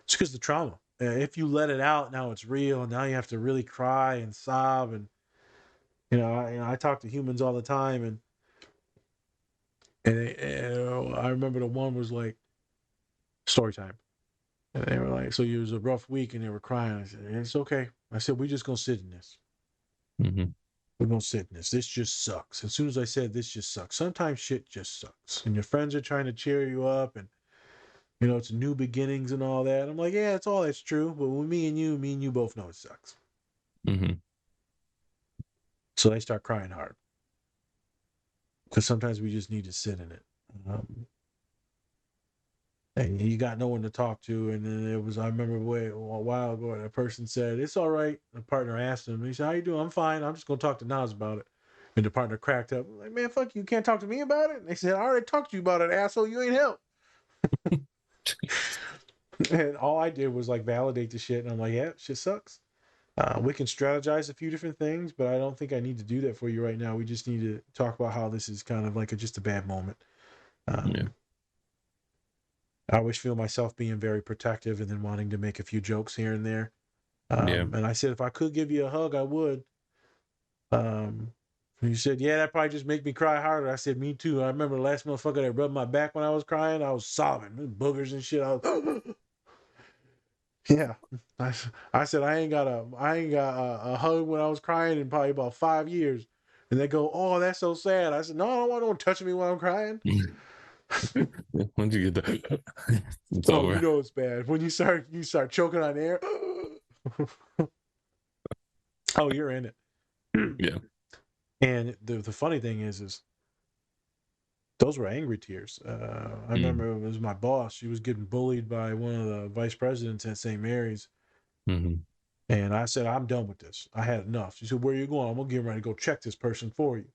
It's because of the trauma. If you let it out, now it's real. Now you have to really cry and sob. And I talk to humans all the time, and I remember the one was like, Story time. And they were like, so it was a rough week and they were crying. I said, it's okay. I said, we're just going to sit in this. Mm-hmm. We're going to sit in this. This just sucks. As soon as I said this just sucks, sometimes shit just sucks. And your friends are trying to cheer you up and, it's new beginnings and all that. I'm like, yeah, it's all that's true. But with me and you both know it sucks. Mm-hmm. So they start crying hard. Because sometimes we just need to sit in it. And you got no one to talk to. And then I remember a while ago, a person said, it's all right. The partner asked him, he said, how you doing? I'm fine. I'm just going to talk to Nas about it. And the partner cracked up. I'm like, man, fuck you. Can't talk to me about it? And they said, I already talked to you about it, asshole. You ain't help. And all I did was like validate the shit. And I'm like, yeah, shit sucks. We can strategize a few different things, but I don't think I need to do that for you right now. We just need to talk about how this is kind of like just a bad moment. Yeah. I always feel myself being very protective and then wanting to make a few jokes here and there. Yeah. And I said, if I could give you a hug, I would. And you said, yeah, that probably just make me cry harder. I said, me too. I remember the last motherfucker that rubbed my back when I was crying. I was sobbing, boogers and shit. I was, yeah. I said, I ain't got a hug when I was crying in probably about 5 years. And they go, oh, that's so sad. I said, no, I don't want no one touching me when I'm crying. Once you get that, it's Oh, over. you know it's bad when you start choking on air. Oh, you're in it. Yeah. And the funny thing is those were angry tears. I remember it was my boss. She was getting bullied by one of the vice presidents at St. Mary's. Mm-hmm. And I said, I'm done with this. I had enough. She said, where are you going? I'm going to get ready to go check this person for you.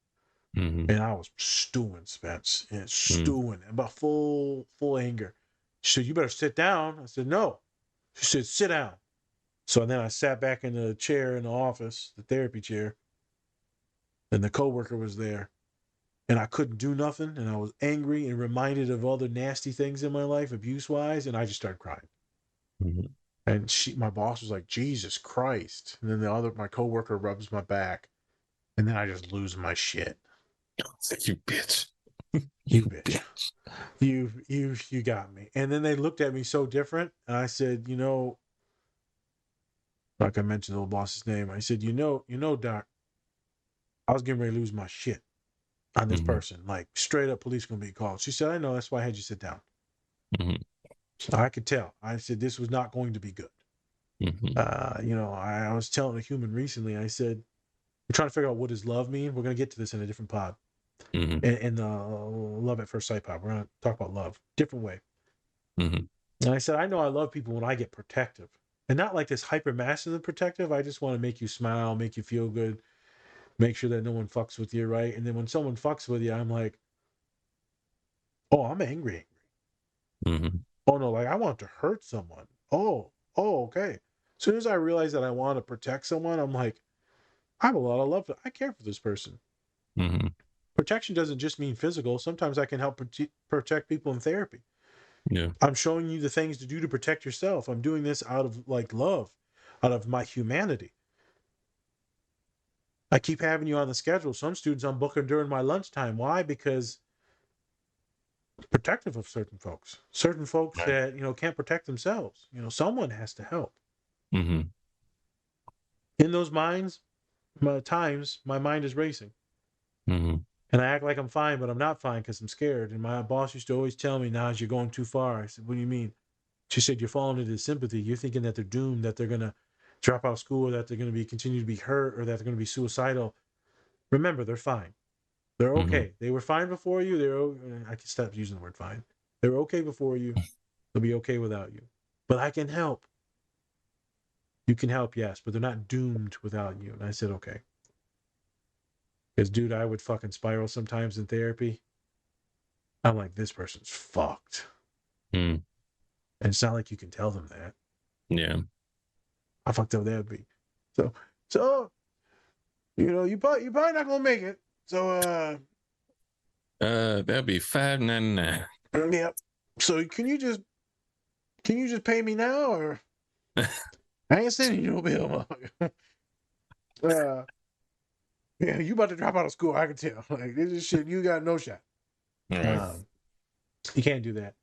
Mm-hmm. And I was stewing, Spence, and stewing about full anger. She said, you better sit down. I said, no. She said, sit down. So then I sat back in the chair in the office, the therapy chair, and the coworker was there. And I couldn't do nothing. And I was angry and reminded of other nasty things in my life, abuse-wise, and I just started crying. Mm-hmm. And my boss was like, Jesus Christ. And then my coworker rubs my back. And then I just lose my shit. You bitch. You bitch. You got me. And then they looked at me so different. And I said, like I mentioned the old boss's name. I said, Doc, I was getting ready to lose my shit on this Mm-hmm. person. Like straight up police gonna be called. She said, I know, that's why I had you sit down. Mm-hmm. So I could tell. I said this was not going to be good. Mm-hmm. I was telling a human recently, I said, we're trying to figure out what does love mean. We're gonna get to this in a different pod. Mm-hmm. In the Love at First Sight pod. We're gonna talk about love. Different way. Mm-hmm. And I said, I know I love people when I get protective. And not like this hyper masculine protective. I just want to make you smile, make you feel good, make sure that no one fucks with you, right? And then when someone fucks with you, I'm like, oh, I'm angry. Mm-hmm. Oh no, like I want to hurt someone. Oh, okay. As soon as I realize that I want to protect someone, I'm like, I have a lot of love. I care for this person. Mm-hmm. Protection doesn't just mean physical. Sometimes I can help protect people in therapy. Yeah. I'm showing you the things to do to protect yourself. I'm doing this out of like love, out of my humanity. I keep having you on the schedule. Some students I'm booking during my lunchtime. Why? Because protective of certain folks Right. that can't protect themselves. Someone has to help. Mm-hmm. In those times my mind is racing, Mm-hmm. and I act like I'm fine, but I'm not fine because I'm scared. And my boss used to always tell me, "Nas, you're going too far." I said, "What do you mean?" She said, "You're falling into sympathy. You're thinking that they're doomed, that they're gonna drop out of school, or that they're gonna continue to be hurt, or that they're gonna be suicidal. Remember, they're fine. They're Mm-hmm. okay. They were fine before you. I can stop using the word fine. They were okay before you. They'll be okay without you. But I can help. You can help, yes, but they're not doomed without you." And I said, okay. Because, dude, I would fucking spiral sometimes in therapy. I'm like, this person's fucked. Mm. And it's not like you can tell them that. Yeah. How fucked up that would be. So you're probably not gonna make it. So That'd be $5.99. yep. So can you just pay me now, or I ain't sending you no bill, motherfucker. Yeah, you about to drop out of school, I can tell. Like, this is shit, you got no shot. All right. You can't do that.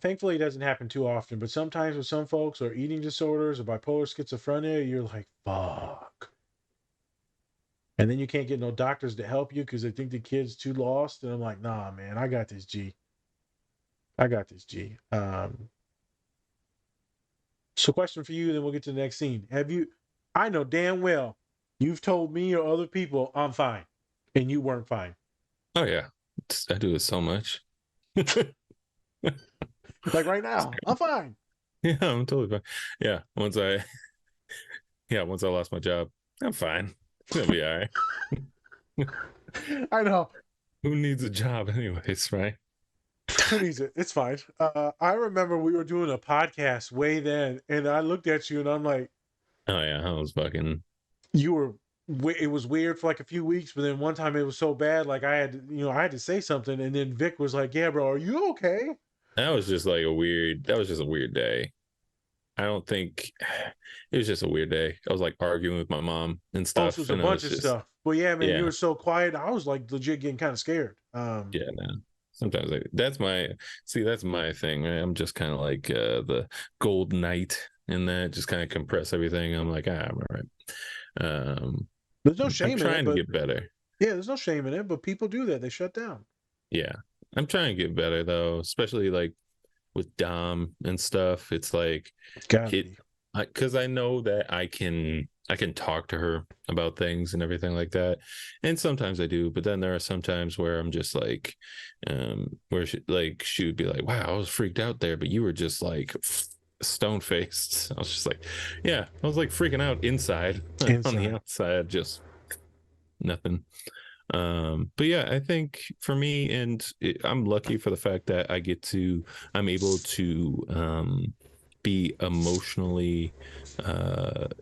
Thankfully, it doesn't happen too often, but sometimes with some folks or eating disorders or bipolar schizophrenia, you're like, fuck. And then you can't get no doctors to help you because they think the kid's too lost. And I'm like, nah, man, I got this, G. I got this, G. So, question for you, then we'll get to the next scene. I know damn well you've told me or other people I'm fine, and you weren't fine. Oh yeah, I do it so much. Like right now, I'm fine. Yeah, I'm totally fine. Yeah, once I lost my job, I'm fine. It'll be all right. I know. Who needs a job anyways, right? Who needs it? It's fine. I remember we were doing a podcast way then, and I looked at you and I'm like, Oh yeah, I was fucking. you were. It was weird for like a few weeks, but then one time it was so bad, like I had to say something, and then Vic was like, "Yeah, bro, are you okay?" That was just a weird day. I don't think it was just a weird day. I was like arguing with my mom and Oh, so it stuff, was a and it bunch was of just stuff. But yeah, man, you yeah, were so quiet. I was like legit getting kind of scared. yeah, man. Sometimes that's my thing. Right? I'm just kind of like the gold knight in that, just kind of compress everything. I'm like, I'm all right. There's no I'm shame in it, trying to but get better. yeah, there's no shame in it. But people do that; they shut down. Yeah, I'm trying to get better though, especially like with Dom and stuff. It's like Gotta it be. because I know that I can talk to her about things and everything like that, and sometimes I do, but then there are some times where I'm just like where she would be like, wow, I was freaked out there, but you were just like stone faced. I was just like, yeah, I was like freaking out inside. On the Inside. outside just nothing. But yeah, I think for me, and I'm lucky for the fact that I'm able to be emotionally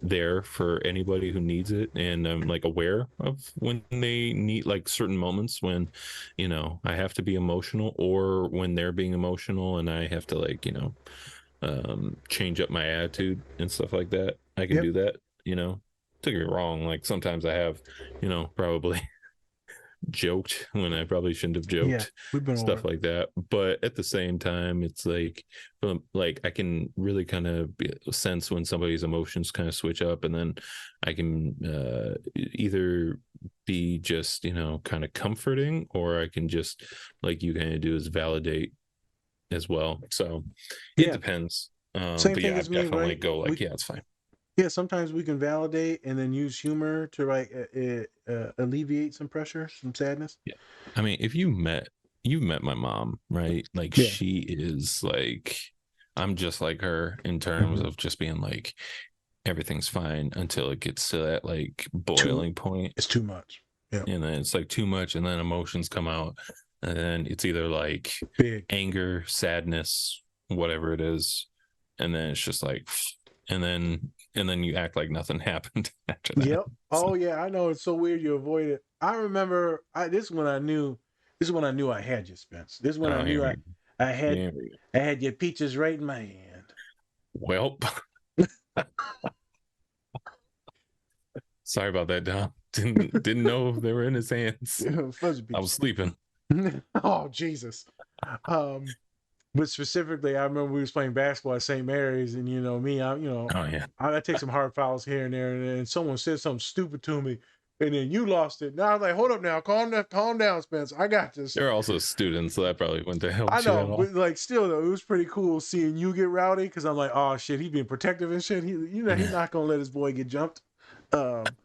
there for anybody who needs it, and I'm like aware of when they need like certain moments when I have to be emotional, or when they're being emotional and I have to like change up my attitude and stuff like that. I can Yep. do that. Don't get me wrong, like sometimes I have probably joked when I probably shouldn't have Yeah, joked, we've been over stuff it. like that. But at the same time, it's like I can really kind of sense when somebody's emotions kind of switch up, and then I can either be just kind of comforting, or I can just like you kind of do is validate as well. So it Yeah, depends. same But thing yeah, I as me, definitely right? go like, yeah, it's fine. Yeah, sometimes we can validate and then use humor to alleviate some pressure, some sadness. Yeah. I mean, if you've met my mom, right? Like Yeah. she is like I'm just like her in terms Mhm. of just being like everything's fine until it gets to that like Too, boiling point. it's too much. Yeah, And then it's like too much, and then emotions come out, and then it's either like big. anger, sadness, whatever it is, and then it's just like and then you act like nothing happened after that. Yep. Oh yeah, I know it's so weird you avoid it. I remember this is when I knew I had you, Spence. This is when I Oh, knew here I we go. I had Here we go. I had your peaches right in my hand. Well, sorry about that, Dom. Didn't know they were in his hands. Fuzzy I was peaches. sleeping. Oh Jesus. But specifically, I remember we was playing basketball at St. Mary's, and me, Oh yeah. I take some hard fouls here and there, and then someone said something stupid to me, and then you lost it. Now I was like, hold up, now, calm down, Spence. I got this. They're also students, so that probably wouldn't have I helped you know, at all. but like, still though, it was pretty cool seeing you get rowdy because I'm like, oh shit, he's being protective and shit. He's not gonna let his boy get jumped. Um,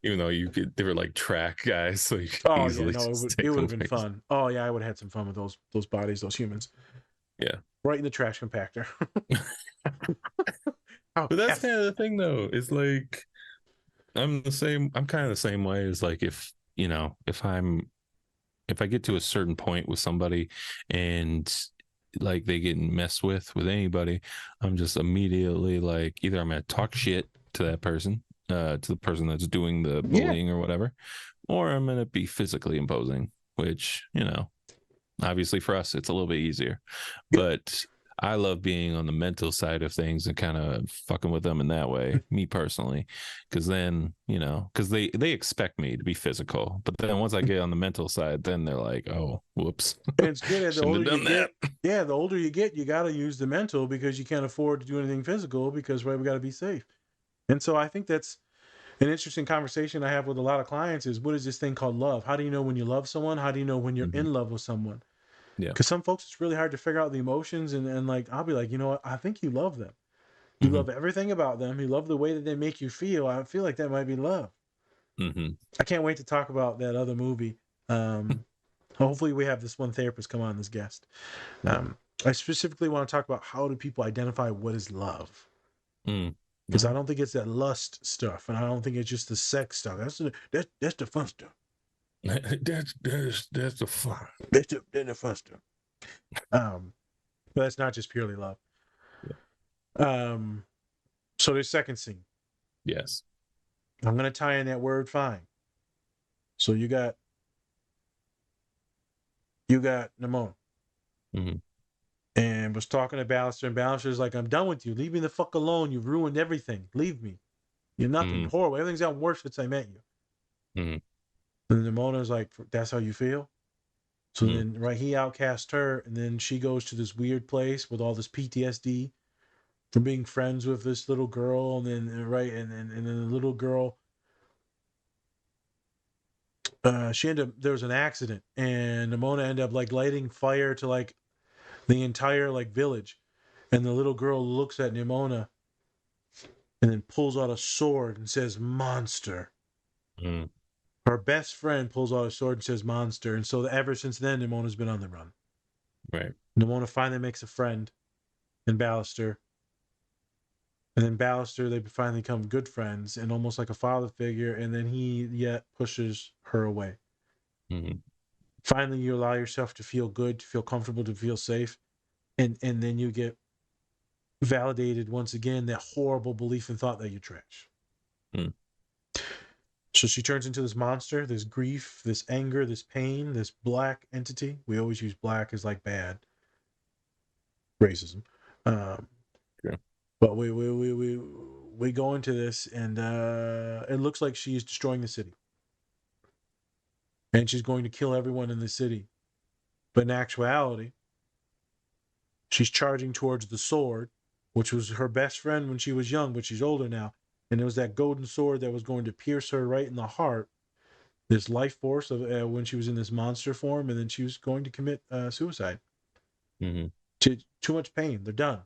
Even though they were like track guys, so you could oh yeah, easily no, just it take would them have been face. fun. Oh yeah, I would have had some fun with those bodies, those humans, Yeah. right in the trash compactor. Oh, But that's F. kind of the thing though. It's like I'm the same. I'm kind of the same way as like if I get to a certain point with somebody and like they get messed with anybody, I'm just immediately like either I'm gonna talk shit to that person, to the person that's doing the Yeah. bullying or whatever, or I'm gonna be physically imposing, which obviously for us it's a little bit easier. But I love being on the mental side of things and kind of fucking with them in that way, me personally, because then because they expect me to be physical, but then once I get on the mental side, then they're like, oh, whoops, And it's good as the shouldn't older have you done that. get. Yeah, the older you get, you got to use the mental because you can't afford to do anything physical because right, we got to be safe. And so I think that's an interesting conversation I have with a lot of clients is what is this thing called love? How do you know when you love someone? How do you know when you're in love with someone? Yeah. Because some folks, it's really hard to figure out the emotions. And like, I'll be like, you know what? I think you love them. You love everything about them. You love the way that they make you feel. I feel like that might be love. I can't wait to talk about that other movie. Hopefully we have this one therapist come on as guest. I specifically want to talk about how do people identify what is love? Because I don't think it's that lust stuff, and I don't think it's just the sex stuff. That's the fun stuff. that's the fun. That's the fun stuff. But that's not just purely love. So there's second scene. Yes. I'm gonna tie in that word fine. So you got Nimona. And was talking to Ballister, and Ballister's like, I'm done with you. Leave me the fuck alone. You've ruined everything. Leave me. You're nothing. Horrible. Everything's gotten worse since I met you. And Nimona's like, that's how you feel? So then, right, he outcasts her, and then she goes to this weird place with all this PTSD from being friends with this little girl, and then then the little girl, there was an accident, and Nimona ended up like lighting fire to like the entire like village, and the little girl looks at Nimona, and then pulls out a sword and says, "Monster." Her best friend pulls out a sword and says, "Monster," and so ever since then, Nimona's been on the run. Right. Nimona finally makes a friend in Ballister. And then Ballister, they finally become good friends and almost like a father figure. And then he yet pushes her away. Finally, you allow yourself to feel good, to feel comfortable, to feel safe. And then you get validated once again that horrible belief and thought that you're trash. So she turns into this monster, this grief, this anger, this pain, this black entity. We always use black as like bad. Racism. But we go into this, and it looks like she's destroying the city, and she's going to kill everyone in the city. But in actuality, she's charging towards the sword, which was her best friend when she was young, but she's older now, and it was that golden sword that was going to pierce her right in the heart. This life force of when she was in this monster form, and then she was going to commit suicide. Too much pain. They're done.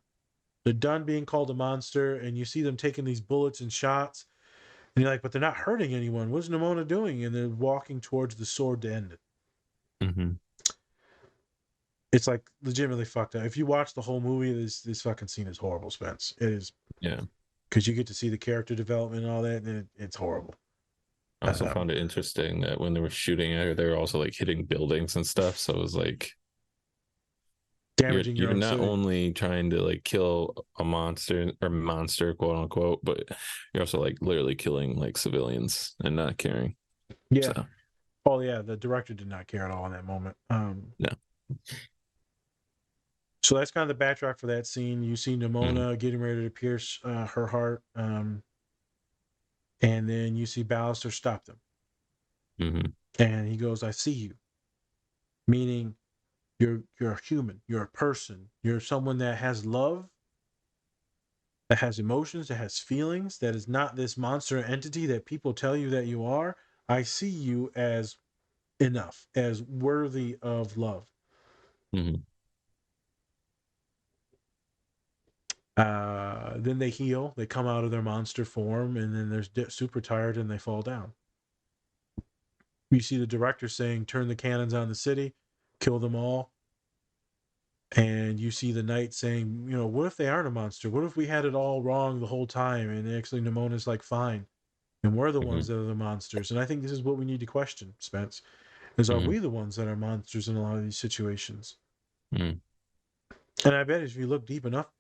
They're done being called a monster, and you see them taking these bullets and shots, and you're like, but they're not hurting anyone. What's Nimona doing? And they're walking towards the sword to end it. It's like legitimately fucked up. If you watch the whole movie, this fucking scene is horrible, Spence. It is. Yeah. Because you get to see the character development and all that, and it's horrible. I also found it interesting that when they were shooting at her, they were also like hitting buildings and stuff. So it was like damaging you're not city. Only trying to like kill a monster quote unquote, but you're also like literally killing like civilians and not caring. Yeah. So. Oh yeah, the director did not care at all in that moment. No. So that's kind of the backtrack for that scene. You see Nimona getting ready to pierce her heart, and then you see Ballister stop them. And he goes, "I see you," meaning you're a human, you're a person, you're someone that has love, that has emotions, that has feelings, that is not this monster entity that people tell you that you are. I see you as enough, as worthy of love. Then they heal, they come out of their monster form, and then they're super tired and they fall down. You see the director saying, turn the cannons on the city, kill them all. And you see the knight saying, what if they aren't a monster? What if we had it all wrong the whole time? And actually Nimona's like, fine. And we're the ones that are the monsters. And I think this is what we need to question, Spence, is are we the ones that are monsters in a lot of these situations? And I bet if you look deep enough,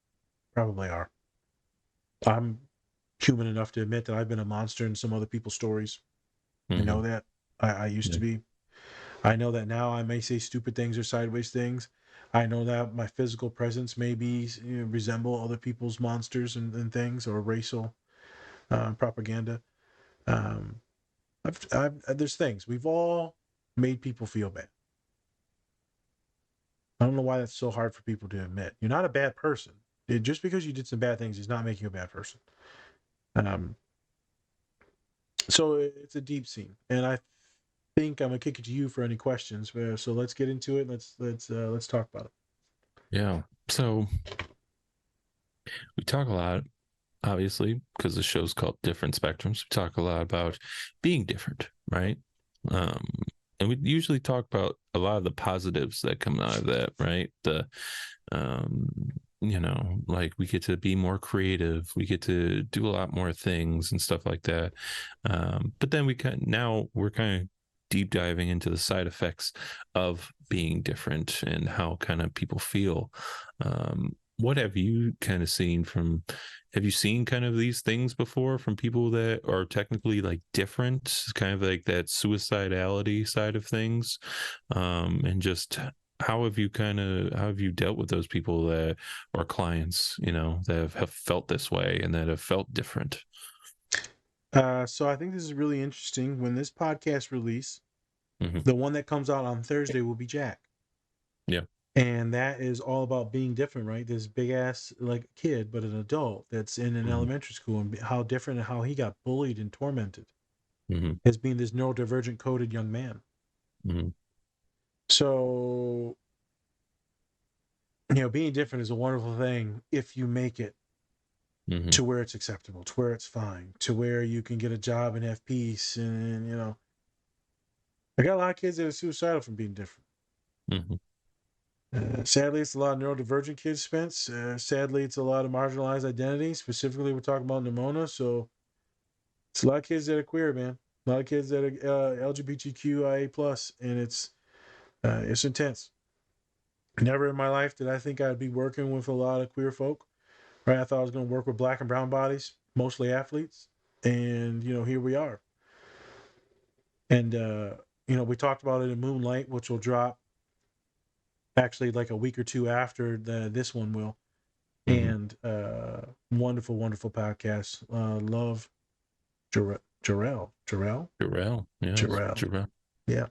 probably are. I'm human enough to admit that I've been a monster in some other people's stories. I know that. I used to be. I know that now I may say stupid things or sideways things. I know that my physical presence may be, resemble other people's monsters and things, or racial propaganda. Um, there's things we've all made people feel bad. I don't know why that's so hard for people to admit. You're not a bad person. Just because you did some bad things does not make you a bad person. Um, so it's a deep scene, and I think I'm gonna kick it to you for any questions. So let's get into it. Let's talk about it. Yeah. So we talk a lot, obviously, because the show's called Different Spectrums. We talk a lot about being different, right? Um, and we usually talk about a lot of the positives that come out of that, right? Um, like we get to be more creative, we get to do a lot more things and stuff like that. But then we're kind of deep diving into the side effects of being different and how kind of people feel. What have you kind of seen from have you seen kind of these things before from people that are technically like different, kind of like that suicidality side of things? And just how have you dealt with those people that are clients, that have felt this way and that have felt different? So I think this is really interesting. When this podcast release, Hmm. the one that comes out on Thursday will be Jack. Yeah. And that is all about being different, right? This big ass like kid, but an adult that's in an Hmm. elementary school, and how different and how he got bullied and tormented Hmm. as being this neurodivergent coded young man. Hmm. So, being different is a wonderful thing if you make it Hmm. to where it's acceptable, to where it's fine, to where you can get a job and have peace. And, I got a lot of kids that are suicidal from being different. Hmm. Sadly, it's a lot of neurodivergent kids, Spence. Sadly, it's a lot of marginalized identities. Specifically, we're talking about Nimona. So it's a lot of kids that are queer, man. A lot of kids that are LGBTQIA plus, and it's intense. Never in my life did I think I'd be working with a lot of queer folk. Right, I thought I was going to work with black and brown bodies, mostly athletes, and here we are. And we talked about it in Moonlight, which will drop actually like a week or two after this one will. Hmm. And wonderful, wonderful podcast. Love Jarrell, Jarrell, yes, Jarrell. Jarrell. Yeah.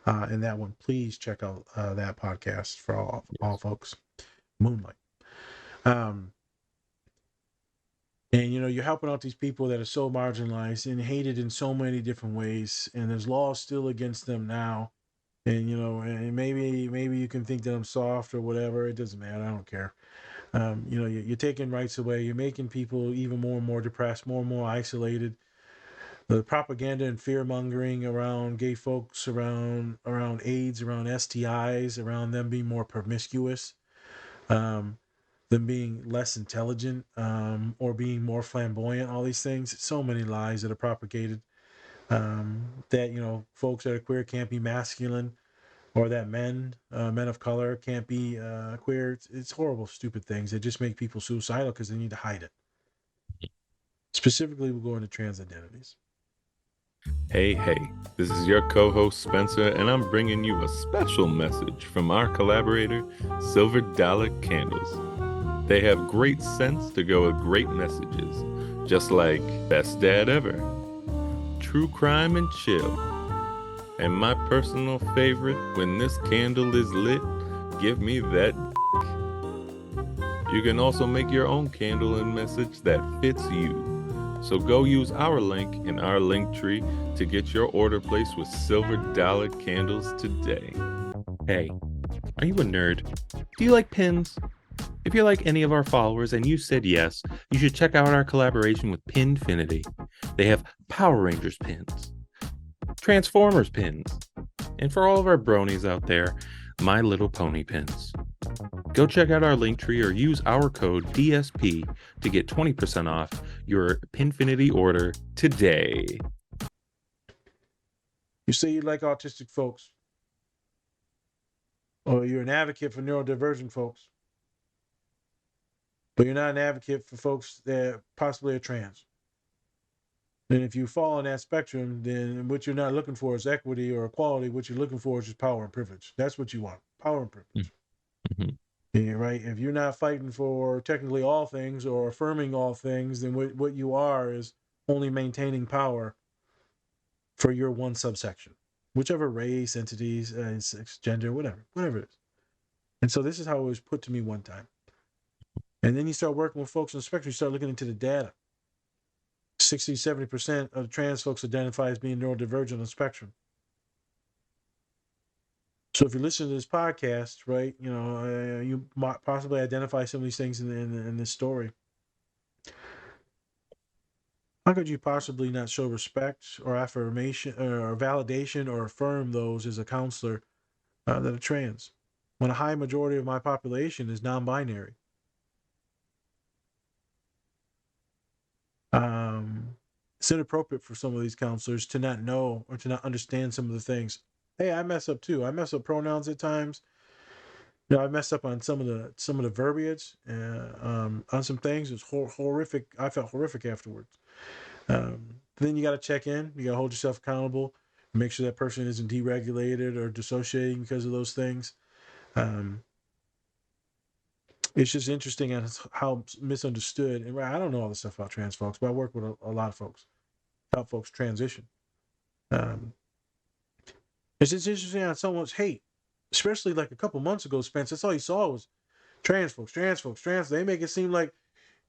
And that one, please check out that podcast for all Yes. folks. Moonlight. Um, and you're helping out these people that are so marginalized and hated in so many different ways, and there's laws still against them now. And and maybe you can think that I'm soft or whatever. It doesn't matter. I don't care. You're taking rights away. You're making people even more and more depressed, more and more isolated. The propaganda and fear mongering around gay folks, around AIDS, around STIs, around them being more promiscuous, um, them being less intelligent, or being more flamboyant. All these things. So many lies that are propagated. That folks that are queer can't be masculine, or that men of color can't be queer. It's horrible, stupid things that just make people suicidal because they need to hide it. Specifically, we'll go into trans identities. Hey, this is your co host Spencer, and I'm bringing you a special message from our collaborator, Silver Dollar Candles. They have great scents to go with great messages, just like Best Dad Ever, True Crime and Chill, and my personal favorite, When This Candle Is Lit, Give Me That. You can also make your own candle and message that fits you. So go use our link in our link tree to get your order placed with Silver Dollar Candles today. Hey, are you a nerd? Do you like pins? If you're like any of our followers and you said yes, you should check out our collaboration with Pinfinity. They have Power Rangers pins, Transformers pins, and for all of our bronies out there, My Little Pony pins. Go check out our link tree or use our code DSP to get 20% off your Pinfinity order today. You say you like autistic folks, or you're an advocate for neurodivergent folks, but you're not an advocate for folks that possibly are trans. And if you fall on that spectrum, then what you're not looking for is equity or equality. What you're looking for is just power and privilege. That's what you want, power and Mm. privilege. Mhm. Yeah, right. If you're not fighting for technically all things or affirming all things, then what you are is only maintaining power for your one subsection, whichever race, entities, sex, gender, whatever it is. And so this is how it was put to me one time. And then you start working with folks on the spectrum, you start looking into the data. 60, 70% of trans folks identify as being neurodivergent on the spectrum. So if you listen to this podcast, right, you might possibly identify some of these things in this story. How could you possibly not show respect or affirmation or validation or affirm those as a counselor that are trans when a high majority of my population is non-binary? It's inappropriate for some of these counselors to not know or to not understand some of the things. Hey, I mess up too. I mess up pronouns at times. I messed up on some of the verbiage on some things. It was horrific. I felt horrific afterwards. Then you got to check in. You got to hold yourself accountable. Make sure that person isn't deregulated or dissociating because of those things. It's just interesting how misunderstood. And I don't know all this stuff about trans folks, but I work with a lot of folks, help folks transition. It's just interesting how someone's hate, especially like a couple months ago, Spence. That's all you saw was trans folks, trans folks, trans. They make it seem like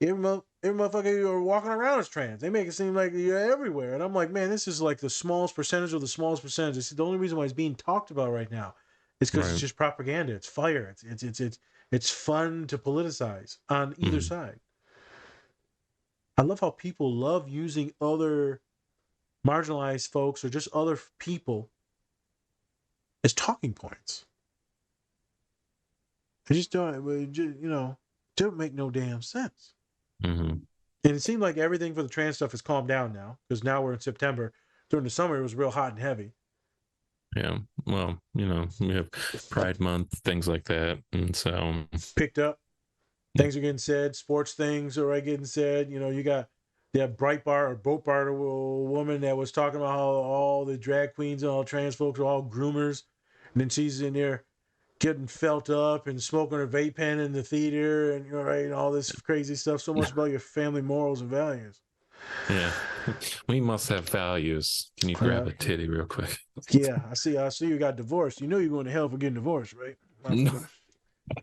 every motherfucker you're walking around is trans. They make it seem like you're everywhere. And I'm like, man, this is like the smallest percentage of the smallest percentage. It's the only reason why it's being talked about right now. It's because it's Right. just propaganda. It's fire. It's fun to politicize on either Mhm. side. I love how people love using other marginalized folks or just other people as talking points. They just don't make no damn sense. Mhm. And it seemed like everything for the trans stuff has calmed down now because now we're in September. During the summer, it was real hot and heavy. Yeah. Well, we have Pride Month, things like that, and so Picked up. yeah. Things are getting said. Sports things are getting said. You got that Breitbart or Boatbart woman that was talking about how all the drag queens and all trans folks are all groomers. And then she's in there getting felt up and smoking her vape pen in the theater and and all this crazy stuff. So much about your family morals and values. Yeah. We must have values. Can you grab a titty real quick? Yeah, I see you got divorced. You know you're going to hell for getting divorced, right? No.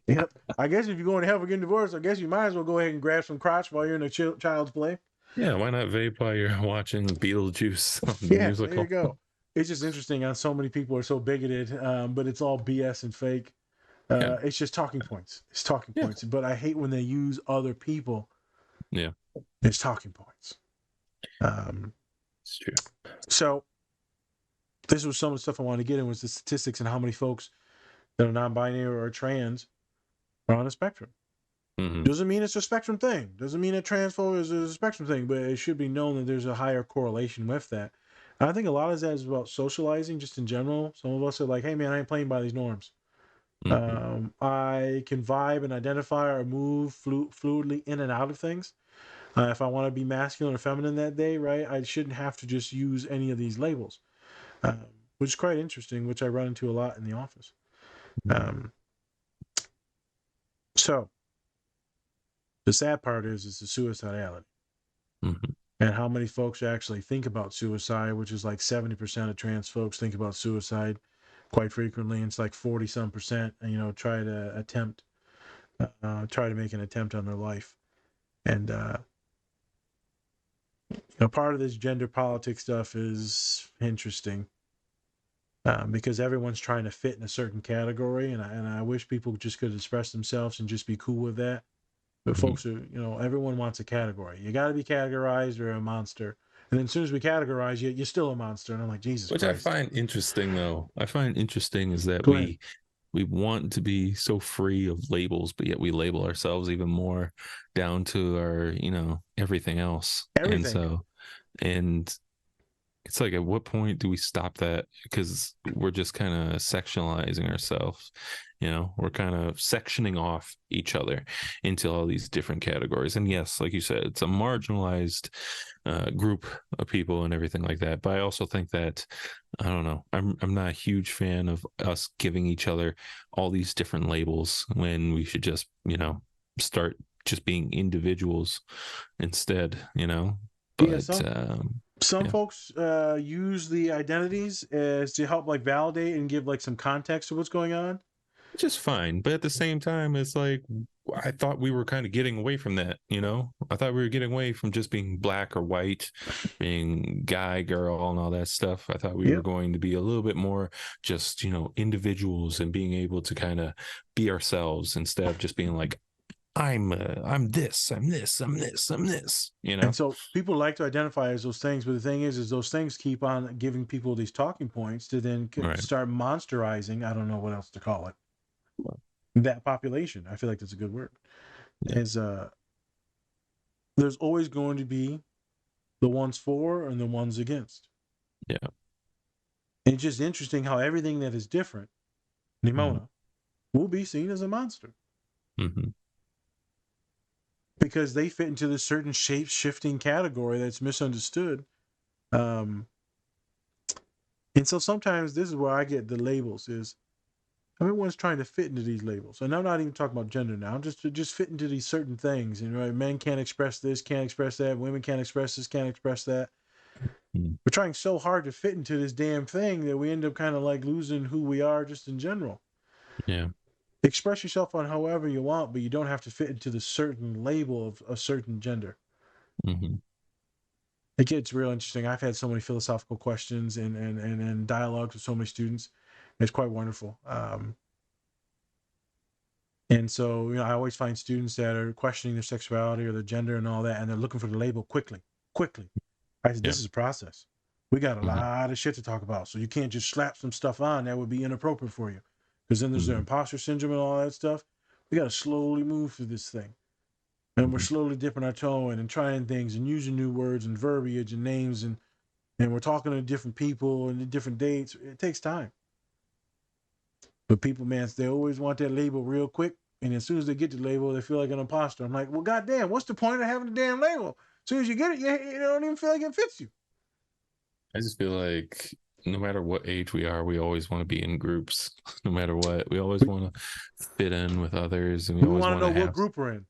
Yep. I guess if you're going to hell for getting divorced, I guess you might as well go ahead and grab some crotch while you're in a child's play. Yeah, why not vape while you're watching Beetlejuice on the Yeah, there you musical? go. It's just interesting how so many people are so bigoted, but it's all BS and fake. Yeah. It's just talking points. It's talking Yeah. points. But I hate when they use other people Yeah. as talking points. It's true. So this was some of the stuff I wanted to get in was the statistics and how many folks that are non-binary or trans are on the spectrum. Mhm. Doesn't mean it's a spectrum thing. Doesn't mean that transphobe is a spectrum thing, but it should be known that there's a higher correlation with that. And I think a lot of that is about socializing just in general. Some of us are like, hey man, I ain't playing by these norms. Mhm. I can vibe and identify or move fluidly in and out of things. If I want to be masculine or feminine that day, right, I shouldn't have to just use any of these labels, which is quite interesting, which I run into a lot in the office. Um, so the sad part is the suicidality. Mhm. And how many folks actually think about suicide, which is like 70% of trans folks think about suicide quite frequently. And it's like 40 some percent, try to try to make an attempt on their life. And, part of this gender politics stuff is interesting because everyone's trying to fit in a certain category. And I wish people just could express themselves and just be cool with that. But Mhm. folks are, everyone wants a category. You got to be categorized or a monster. And then as soon as we categorize you, you're still a monster. And I'm like, Jesus Which I Christ. find interesting, though. I find interesting is that Go ahead. we want to be so free of labels, but yet we label ourselves even more down to our, everything else. And Everything. so, and it's like, at what point do we stop that? Because we're just kind of sectionalizing ourselves. we're kind of sectioning off each other into all these different categories. And yes, like you said, it's a marginalized group of people and everything like that. But I also think that, I don't know, I'm not a huge fan of us giving each other all these different labels when we should just, start just being individuals instead, Yeah, but some yeah, folks use the identities as to help like validate and give like some context to what's going on. just fine. But at the same time, it's like, I thought we were kind of getting away from that, I thought we were getting away from just being black or white, being guy, girl, and all that stuff. I thought we were Yep. going to be a little bit more just, individuals and being able to kind of be ourselves instead of just being like, I'm this, I'm this, I'm this, I'm this, And so people like to identify as those things, but the thing is those things keep on giving people these talking points to then Right. start monsterizing. I don't know what else to call it. That population. I feel like that's a good word. Yeah. Is there's always going to be the ones for and the ones against. Yeah. And it's just interesting how everything that is different, Nimona, will be seen as a monster. Mm-hmm. Because they fit into this certain shape shifting category that's misunderstood. And so sometimes this is where I get the labels is everyone's trying to fit into these labels. And I'm not even talking about gender now. I'm just fit into these certain things. Right? Men can't express this, can't express that. Women can't express this, can't express that. Mm-hmm. We're trying so hard to fit into this damn thing that we end up kind of like losing who we are just in general. Yeah. Express yourself on however you want, but you don't have to fit into the certain label of a certain gender. Mm-hmm. It gets real interesting. I've had so many philosophical questions and dialogues with so many students. It's quite wonderful. And so, I always find students that are questioning their sexuality or their gender and all that, and they're looking for the label quickly. I said, Yeah. this is a process. We got a Mm-hmm. lot of shit to talk about. So you can't just slap some stuff on that would be inappropriate for you. Because then there's the Mm-hmm. imposter syndrome and all that stuff. We got to slowly move through this thing. And we're slowly dipping our toe in and trying things and using new words and verbiage and names and we're talking to different people and different dates. It takes time. But people, man, they always want that label real quick. And as soon as they get the label, they feel like an imposter. I'm like, well, goddamn, what's the point of having the damn label? As soon as you get it, you don't even feel like it fits you. I just feel like no matter what age we are, we always want to be in groups. No matter what, we always want to fit in with others, and we We always want to want know to what have. group we're in.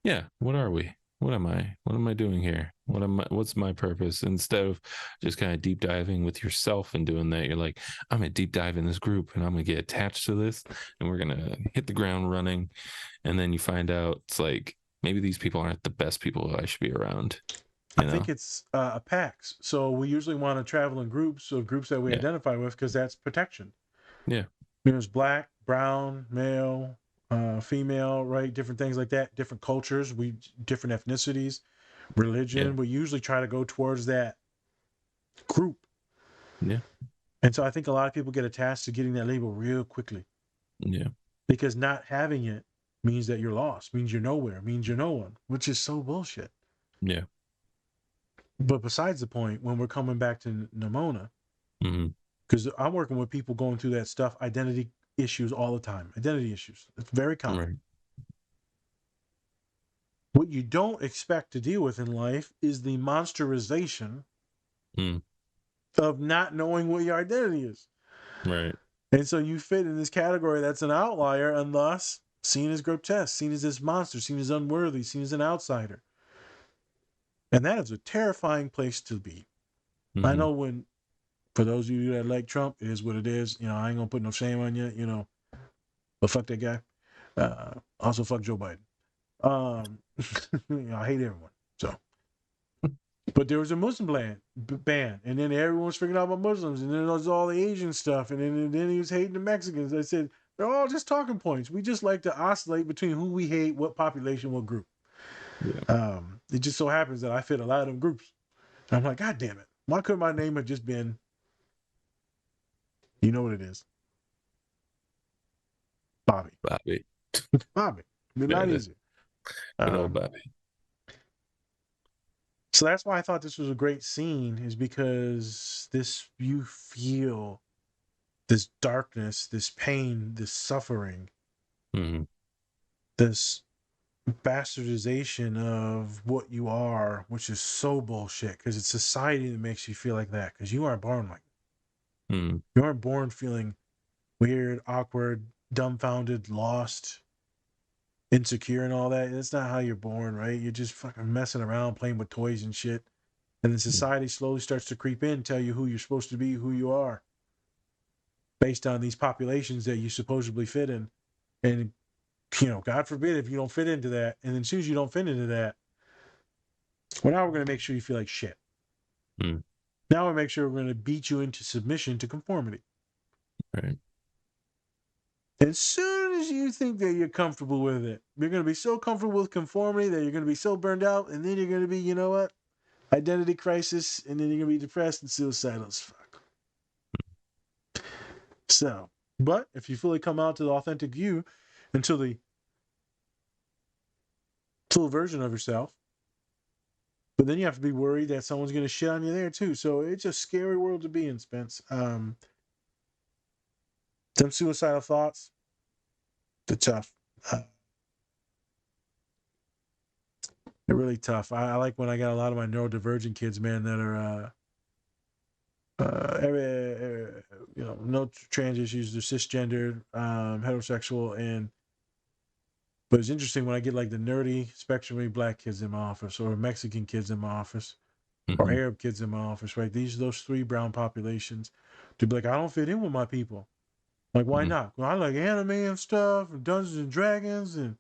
Yeah, what are we? What am I? What am I doing here? What's my purpose? Instead of just kind of deep diving with yourself and doing that, you're like, I'm gonna deep dive in this group and I'm gonna get attached to this and we're gonna hit the ground running. And then you find out it's like maybe these people aren't the best people I should be around. I think it's a PAX. So we usually want to travel in groups, so groups that we Yeah. identify with, because that's protection. Yeah. There's black, brown, male, female, right? Different things like that. Different cultures, different ethnicities, religion. Yeah. We usually try to go towards that group. Yeah. And so I think a lot of people get attached to getting that label real quickly. Yeah. Because not having it means that you're lost, means you're nowhere, means you're no one, which is so bullshit. Yeah. But besides the point, when we're coming back to Nimona, Mm-hmm. because I'm working with people going through that stuff, identity issues all the time. Identity issues. It's very common. Right. What you don't expect to deal with in life is the monsterization of not knowing what your identity is. Right. And so you fit in this category that's an outlier and thus seen as grotesque, seen as this monster, seen as unworthy, seen as an outsider. And that is a terrifying place to be. Mm-hmm. I know for those of you that like Trump, it is what it is. I ain't gonna put no shame on you, but fuck that guy. Also fuck Joe Biden. I hate everyone. So, but there was a Muslim ban, and then everyone's freaking out about Muslims, and then there's all the Asian stuff, and then he was hating the Mexicans. I said they're all just talking points. We just like to oscillate between who we hate, what population, what group. Yeah. It just so happens that I fit a lot of them groups. And I'm like, God damn it! Why couldn't my name have just been? You know what it is, Bobby. Bobby. Bobby. Be a lot easier. Good old Bobby. So that's why I thought this was a great scene, is because you feel this darkness, this pain, this suffering, Mm-hmm. this bastardization of what you are, which is so bullshit because it's society that makes you feel like that because you aren't born like Mm-hmm. you aren't born feeling weird, awkward, dumbfounded, lost, insecure, and all that. That's not how you're born, right? You're just fucking messing around, playing with toys and shit. And then society slowly starts to creep in, tell you who you're supposed to be, who you are, based on these populations that you supposedly fit in. And, God forbid if you don't fit into that. And then as soon as you don't fit into that, well, now we're going to make sure you feel like shit. Mm-hmm. Now we make sure we're going to beat you into submission to conformity. Right. As soon as you think that you're comfortable with it, you're going to be so comfortable with conformity that you're going to be so burned out, and then you're going to be, you know what? Identity crisis, and then you're going to be depressed and suicidal as fuck. So, but if you fully come out to the authentic you until the full version of yourself, but then you have to be worried that someone's going to shit on you there too. So it's a scary world to be in, Spence. Them suicidal thoughts, they're tough. They're really tough. I like when I got a lot of my neurodivergent kids, man, that are no trans issues, they're cisgendered, heterosexual, but it's interesting when I get like the nerdy spectrum black kids in my office, or Mexican kids in my office, or Mm-hmm. Arab kids in my office, right? Those three brown populations, to be like, I don't fit in with my people. Like, why Mm-hmm. not? Well, I like anime and stuff, and Dungeons and Dragons, and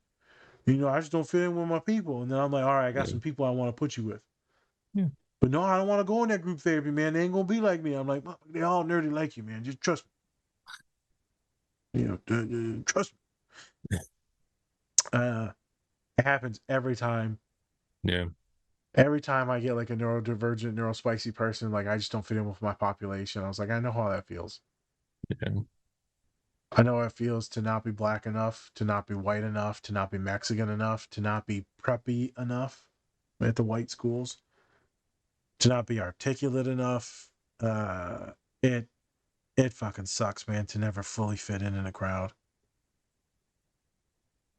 I just don't fit in with my people. And then I'm like, all right, I got Yeah. some people I want to put you with. Yeah. But no, I don't want to go in that group therapy, man. They ain't gonna be like me. I'm like, they all nerdy like you, man. Just trust me. Trust me. It happens every time. Yeah. Every time I get like a neurodivergent, neurospicy person, like I just don't fit in with my population. I was like, I know how that feels. Yeah. I know how it feels to not be black enough, to not be white enough, to not be Mexican enough, to not be preppy enough at the white schools, to not be articulate enough. It fucking sucks, man, to never fully fit in a crowd.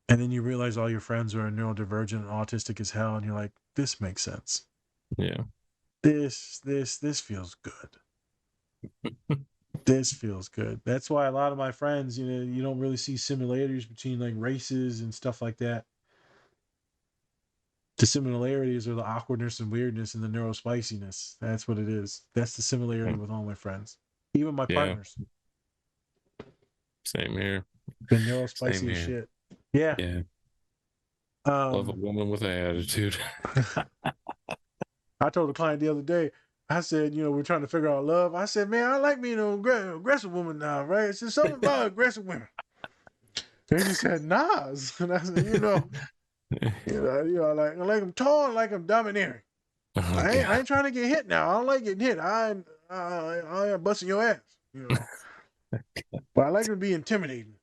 And then you realize all your friends are neurodivergent and autistic as hell, and you're like, this makes sense. Yeah. This feels good. This feels good. That's why a lot of my friends, you don't really see similarities between like races and stuff like that. The similarities are the awkwardness and weirdness and the neurospiciness. That's what it is. That's the similarity with all my friends, even my Yeah. partners. Same here. The Same neurospicy as here. shit. Yeah. Yeah. Love a woman with an attitude. I told a client the other day, I said, we're trying to figure out love. I said, man, I like me an aggressive woman now, right? It's just something about aggressive women. And he said, Nas. And I said, I like them tall and like them domineering. Oh, I ain't God. trying to get hit now. I don't like getting hit. I am busting your ass, But I like them to be intimidating.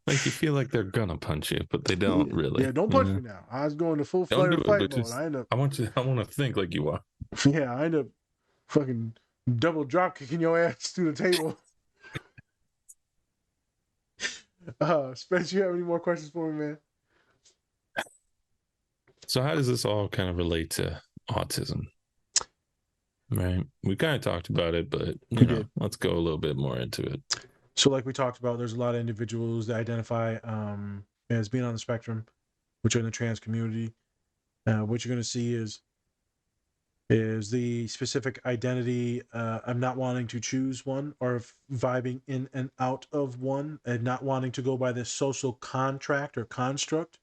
Like you feel like they're gonna punch you, but they don't really. Yeah, don't punch me now. I was going to full Don't flight do or it, fight but mode. just I want to think like you are. end up fucking double drop kicking your ass through the table. Spence, you have any more questions for me, man? So how does this all kind of relate to autism? Right. We kind of talked about it, but did. let's go a little bit more into it. So, like we talked about, there's a lot of individuals that identify as being on the spectrum, which are in the trans community. What you're going to see is the specific identity of not wanting to choose one, or vibing in and out of one, and not wanting to go by this social contract or construct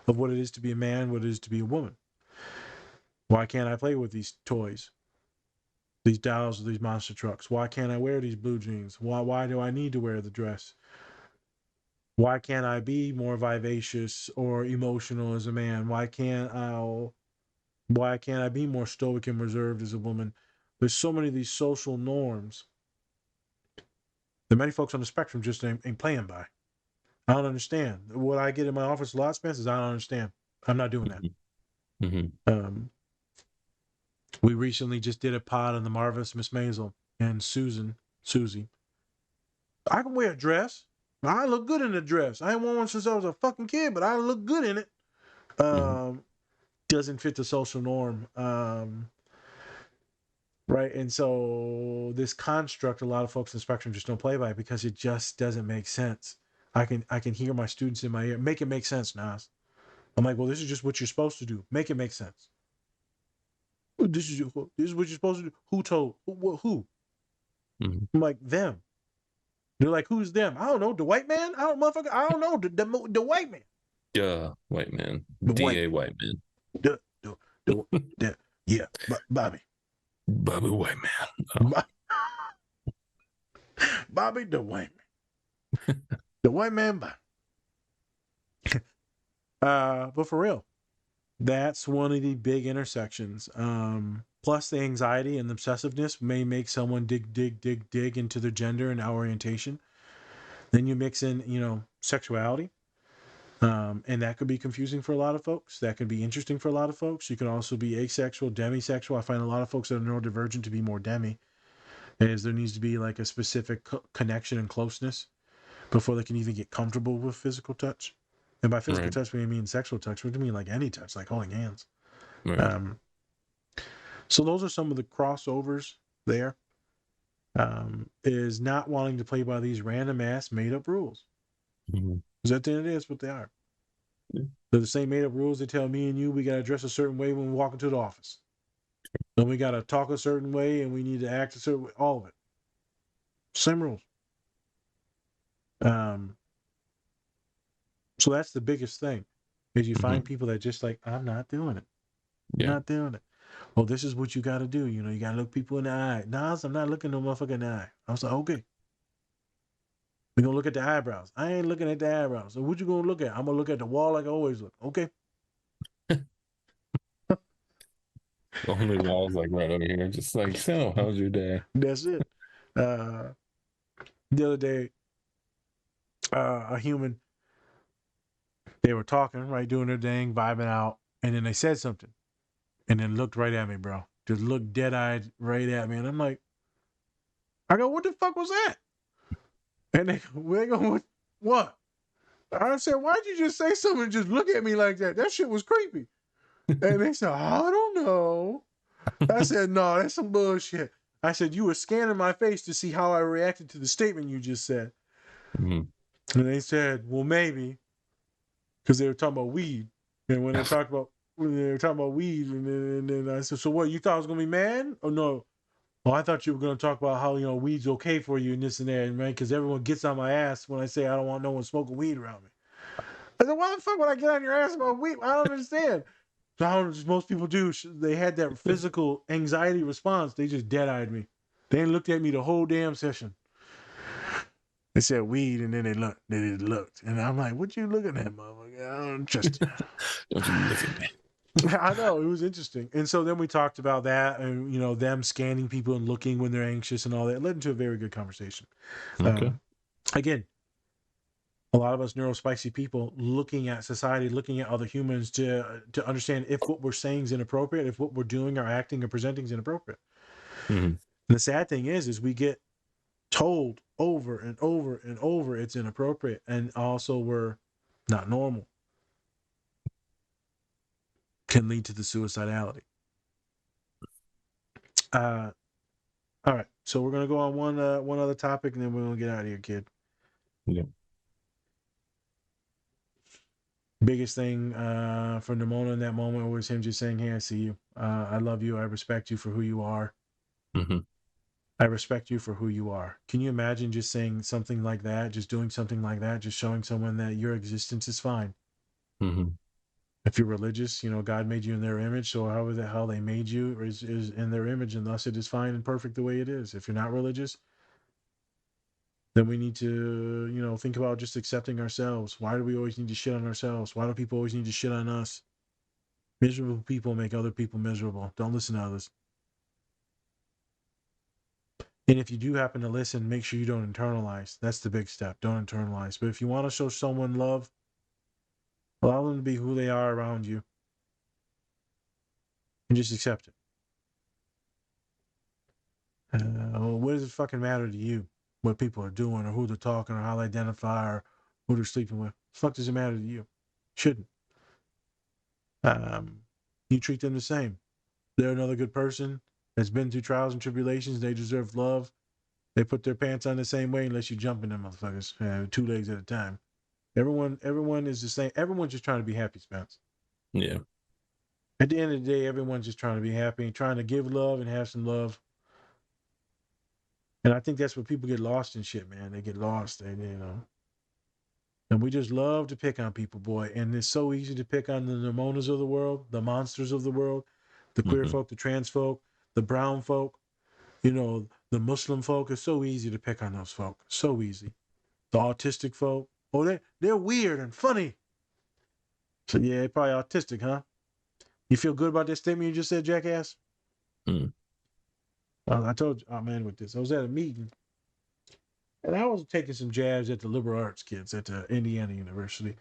of what it is to be a man, what it is to be a woman. Why can't I play with these toys, these dolls, these monster trucks? Why can't I wear these blue jeans? Why do I need to wear the dress? Why can't I be more vivacious or emotional as a man? Why can't I be more stoic and reserved as a woman? There's so many of these social norms that many folks on the spectrum just ain't playing by. I don't understand. What I get in my office a lot, Spence, is I don't understand. I'm not doing that. Mm-hmm. We recently just did a pod on the marvelous Miss Maisel and Susie. I can wear a dress. I look good in a dress. I ain't worn one since I was a fucking kid, but I look good in it. Doesn't fit the social norm. Right. And so this construct, a lot of folks in the spectrum just don't play by it because it just doesn't make sense. I can hear my students in my ear. Make it make sense, Nas. I'm like, well, this is just what you're supposed to do. Make it make sense. This is what you're supposed to do. Who told? Who? Mm-hmm. I'm like, them. They're like, who's them? I don't know. The white man? I don't know. The white man. White man. The white DA man. white man. The yeah, Bobby. Bobby White Man. Bobby the white man. The white man Bobby. But for real, that's one of the big intersections. Plus the anxiety and the obsessiveness may make someone dig into their gender and orientation. Then you mix in, sexuality. And that could be confusing for a lot of folks. That could be interesting for a lot of folks. You can also be asexual, demisexual. I find a lot of folks that are neurodivergent to be more demi, as there needs to be like a specific connection and closeness before they can even get comfortable with physical touch. And by physical touch, we mean sexual touch. We mean like any touch, like holding hands. Right. So those are some of the crossovers there. Is not wanting to play by these random ass made up rules. Because at the end of the day, that's what they are. Yeah. They're the same made up rules they tell me and you we got to dress a certain way when we walk into the office. Then we got to talk a certain way and we need to act a certain way. All of it. Same rules. So that's the biggest thing is you find people that just like, I'm not doing it. I'm not doing it. Well, this is what you got to do. You got to look people in the eye. Nas, I'm not looking no motherfucker in the eye. I was like, okay. We're going to look at the eyebrows. I ain't looking at the eyebrows. So what you going to look at? I'm going to look at the wall like I always look. Okay. The only walls like right over here. Just like, so how was your day? That's it. The other day, a human, they were talking, right, doing their thing, vibing out, and then they said something, and then looked right at me, bro. Just looked dead-eyed right at me, and I'm like, I go, what the fuck was that? And they go, what? I said, why'd you just say something and just look at me like that? That shit was creepy. And they said, I don't know. I said, no, that's some bullshit. I said, you were scanning my face to see how I reacted to the statement you just said. And they said, well, maybe. Because they were talking about weed. And when they were talking about weed, and then I said, so what, you thought I was going to be mad? Or no? Oh, I thought you were going to talk about how, weed's okay for you and this and that, right? Because everyone gets on my ass when I say I don't want no one smoking weed around me. I said, why the fuck would I get on your ass about weed? I don't understand. So how most people do, they had that physical anxiety response. They just dead-eyed me. They looked at me the whole damn session. They said weed, and then they looked. And I'm like, what you looking at, motherfucker? I don't trust you. Don't you look at me. I know, it was interesting. And so then we talked about that and, them scanning people and looking when they're anxious and all that. It led into a very good conversation. Okay. Again, a lot of us neurospicy people looking at society, looking at other humans to understand if what we're saying is inappropriate, if what we're doing or acting or presenting is inappropriate. And the sad thing is we get told over and over and over it's inappropriate, and also we're not normal. Can lead to the suicidality. All right, so we're gonna go on one other topic, and then we're gonna get out of here, kid. Yeah. Biggest thing for Nimona in that moment was him just saying, hey, I see you. I love you. I respect you for who you are. I respect you for who you are. Can you imagine just saying something like that, just doing something like that, just showing someone that your existence is fine? If you're religious, God made you in their image, so however the hell they made you is in their image, and thus it is fine and perfect the way it is. If you're not religious, then we need to, think about just accepting ourselves. Why do we always need to shit on ourselves? Why do people always need to shit on us? Miserable people make other people miserable. Don't listen to others. And if you do happen to listen, make sure you don't internalize. That's the big step. Don't internalize. But if you want to show someone love, allow them to be who they are around you. And just accept it. What does it fucking matter to you? what people are doing or who they're talking or how they identify or who they're sleeping with. The fuck does it matter to you? Shouldn't. You treat them the same. They're another good person that's been through trials and tribulations. They deserve love. They put their pants on the same way unless you jump in them motherfuckers 2 legs at a time. Everyone is the same. Everyone's just trying to be happy, Spence. Yeah. At the end of the day, everyone's just trying to be happy and trying to give love and have some love. And I think that's where people get lost in shit, man. They get lost, and and we just love to pick on people, boy. And it's so easy to pick on the Nimonas of the world, the monsters of the world, the queer folk, the trans folk, the brown folk, the Muslim folk. It's so easy to pick on those folk. So easy. The autistic folk. Oh, they're weird and funny. So yeah, they're probably autistic, huh? You feel good about that statement you just said, jackass? I told you, I'm in with this. I was at a meeting, and I was taking some jabs at the liberal arts kids at the Indiana University.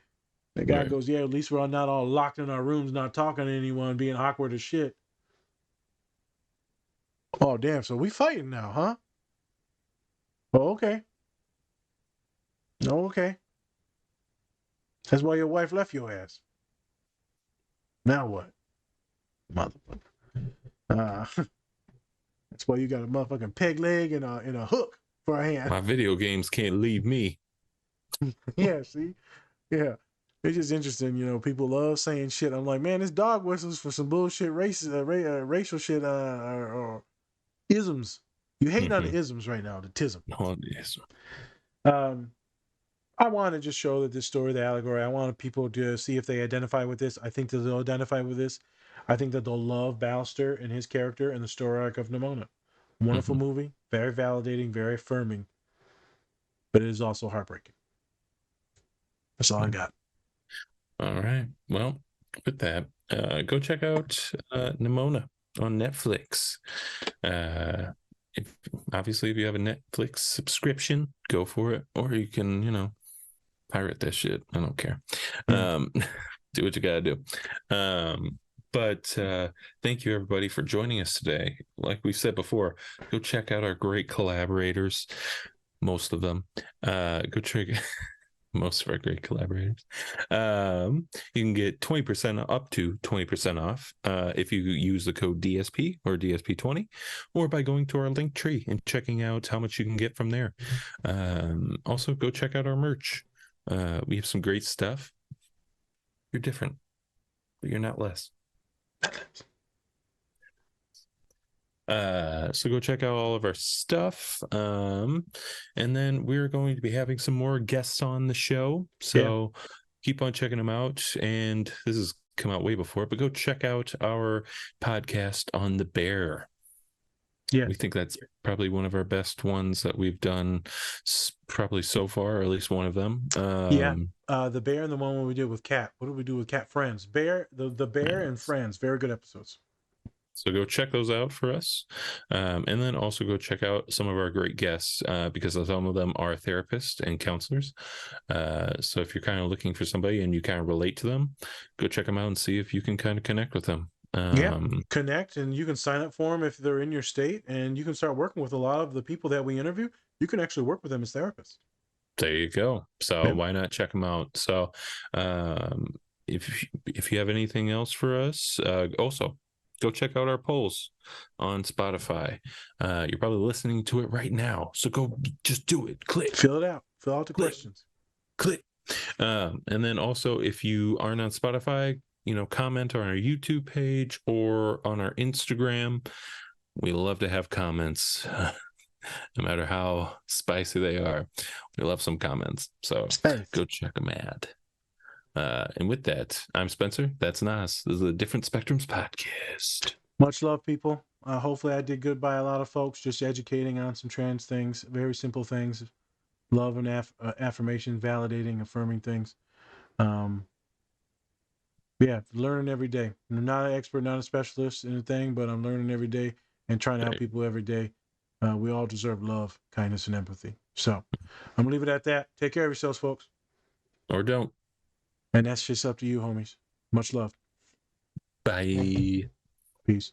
The guy goes, yeah, at least we're not all locked in our rooms, not talking to anyone, being awkward as shit. Oh, damn, so we fighting now, huh? Oh, okay. Oh, okay. That's why your wife left your ass. Now what? Motherfucker. That's why you got a motherfucking peg leg and a hook for a hand. My video games can't leave me. Yeah, see? Yeah. It's just interesting, people love saying shit. I'm like, man, this dog whistles for some bullshit racial shit or isms. You hating on the isms right now, the tism. Oh, yes. I want to just show that this story, the allegory, I wanted people to see if they identify with this. I think that they'll identify with this. I think that they'll love Ballister and his character and the story arc of Nimona. Wonderful movie, very validating, very affirming, but it is also heartbreaking. That's all I got. All right. Well, with that, go check out Nimona on Netflix. If you have a Netflix subscription, go for it. Or you can, pirate that shit. I don't care. Do what you gotta do. But thank you everybody for joining us today. Like we said before, go check out our great collaborators. Most of them. Go check most of our great collaborators. You can get 20% up to 20% off if you use the code DSP or DSP20, or by going to our link tree and checking out how much you can get from there. Also, go check out our merch. We have some great stuff. You're different, but you're not less. So go check out all of our stuff. And then we're going to be having some more guests on the show. So keep on checking them out. And this has come out way before, but go check out our podcast on the bear. Yeah, we think that's probably one of our best ones that we've done probably so far, or at least one of them. The bear and the one we did with Cat. What did we do with Cat? Friends. Bear, the bear and Friends. Very good episodes. So go check those out for us. And then also go check out some of our great guests because some of them are therapists and counselors. So if you're kind of looking for somebody and you kind of relate to them, go check them out and see if you can kind of connect with them. Connect, and you can sign up for them if they're in your state, and you can start working with a lot of the people that we interview. You can actually work with them as therapists. There you go. So why not check them out? So if you have anything else for us, also go check out our polls on Spotify. You're probably listening to it right now, so go just do it. Click, fill it out, fill out the questions. Click. And then also, if you aren't on Spotify, comment on our YouTube page or on our Instagram. We love to have comments, no matter how spicy they are. We love some comments. So go check them out. And with that, I'm Spencer. That's Nas. This is the Different Spectrums podcast. Much love, people. Hopefully I did good by a lot of folks, just educating on some trans things, very simple things. Love and affirmation, validating, affirming things. Learning every day. I'm not an expert, not a specialist in a thing, but I'm learning every day and trying to help people every day. We all deserve love, kindness, and empathy. So I'm going to leave it at that. Take care of yourselves, folks. Or don't. And that's just up to you, homies. Much love. Bye. Peace.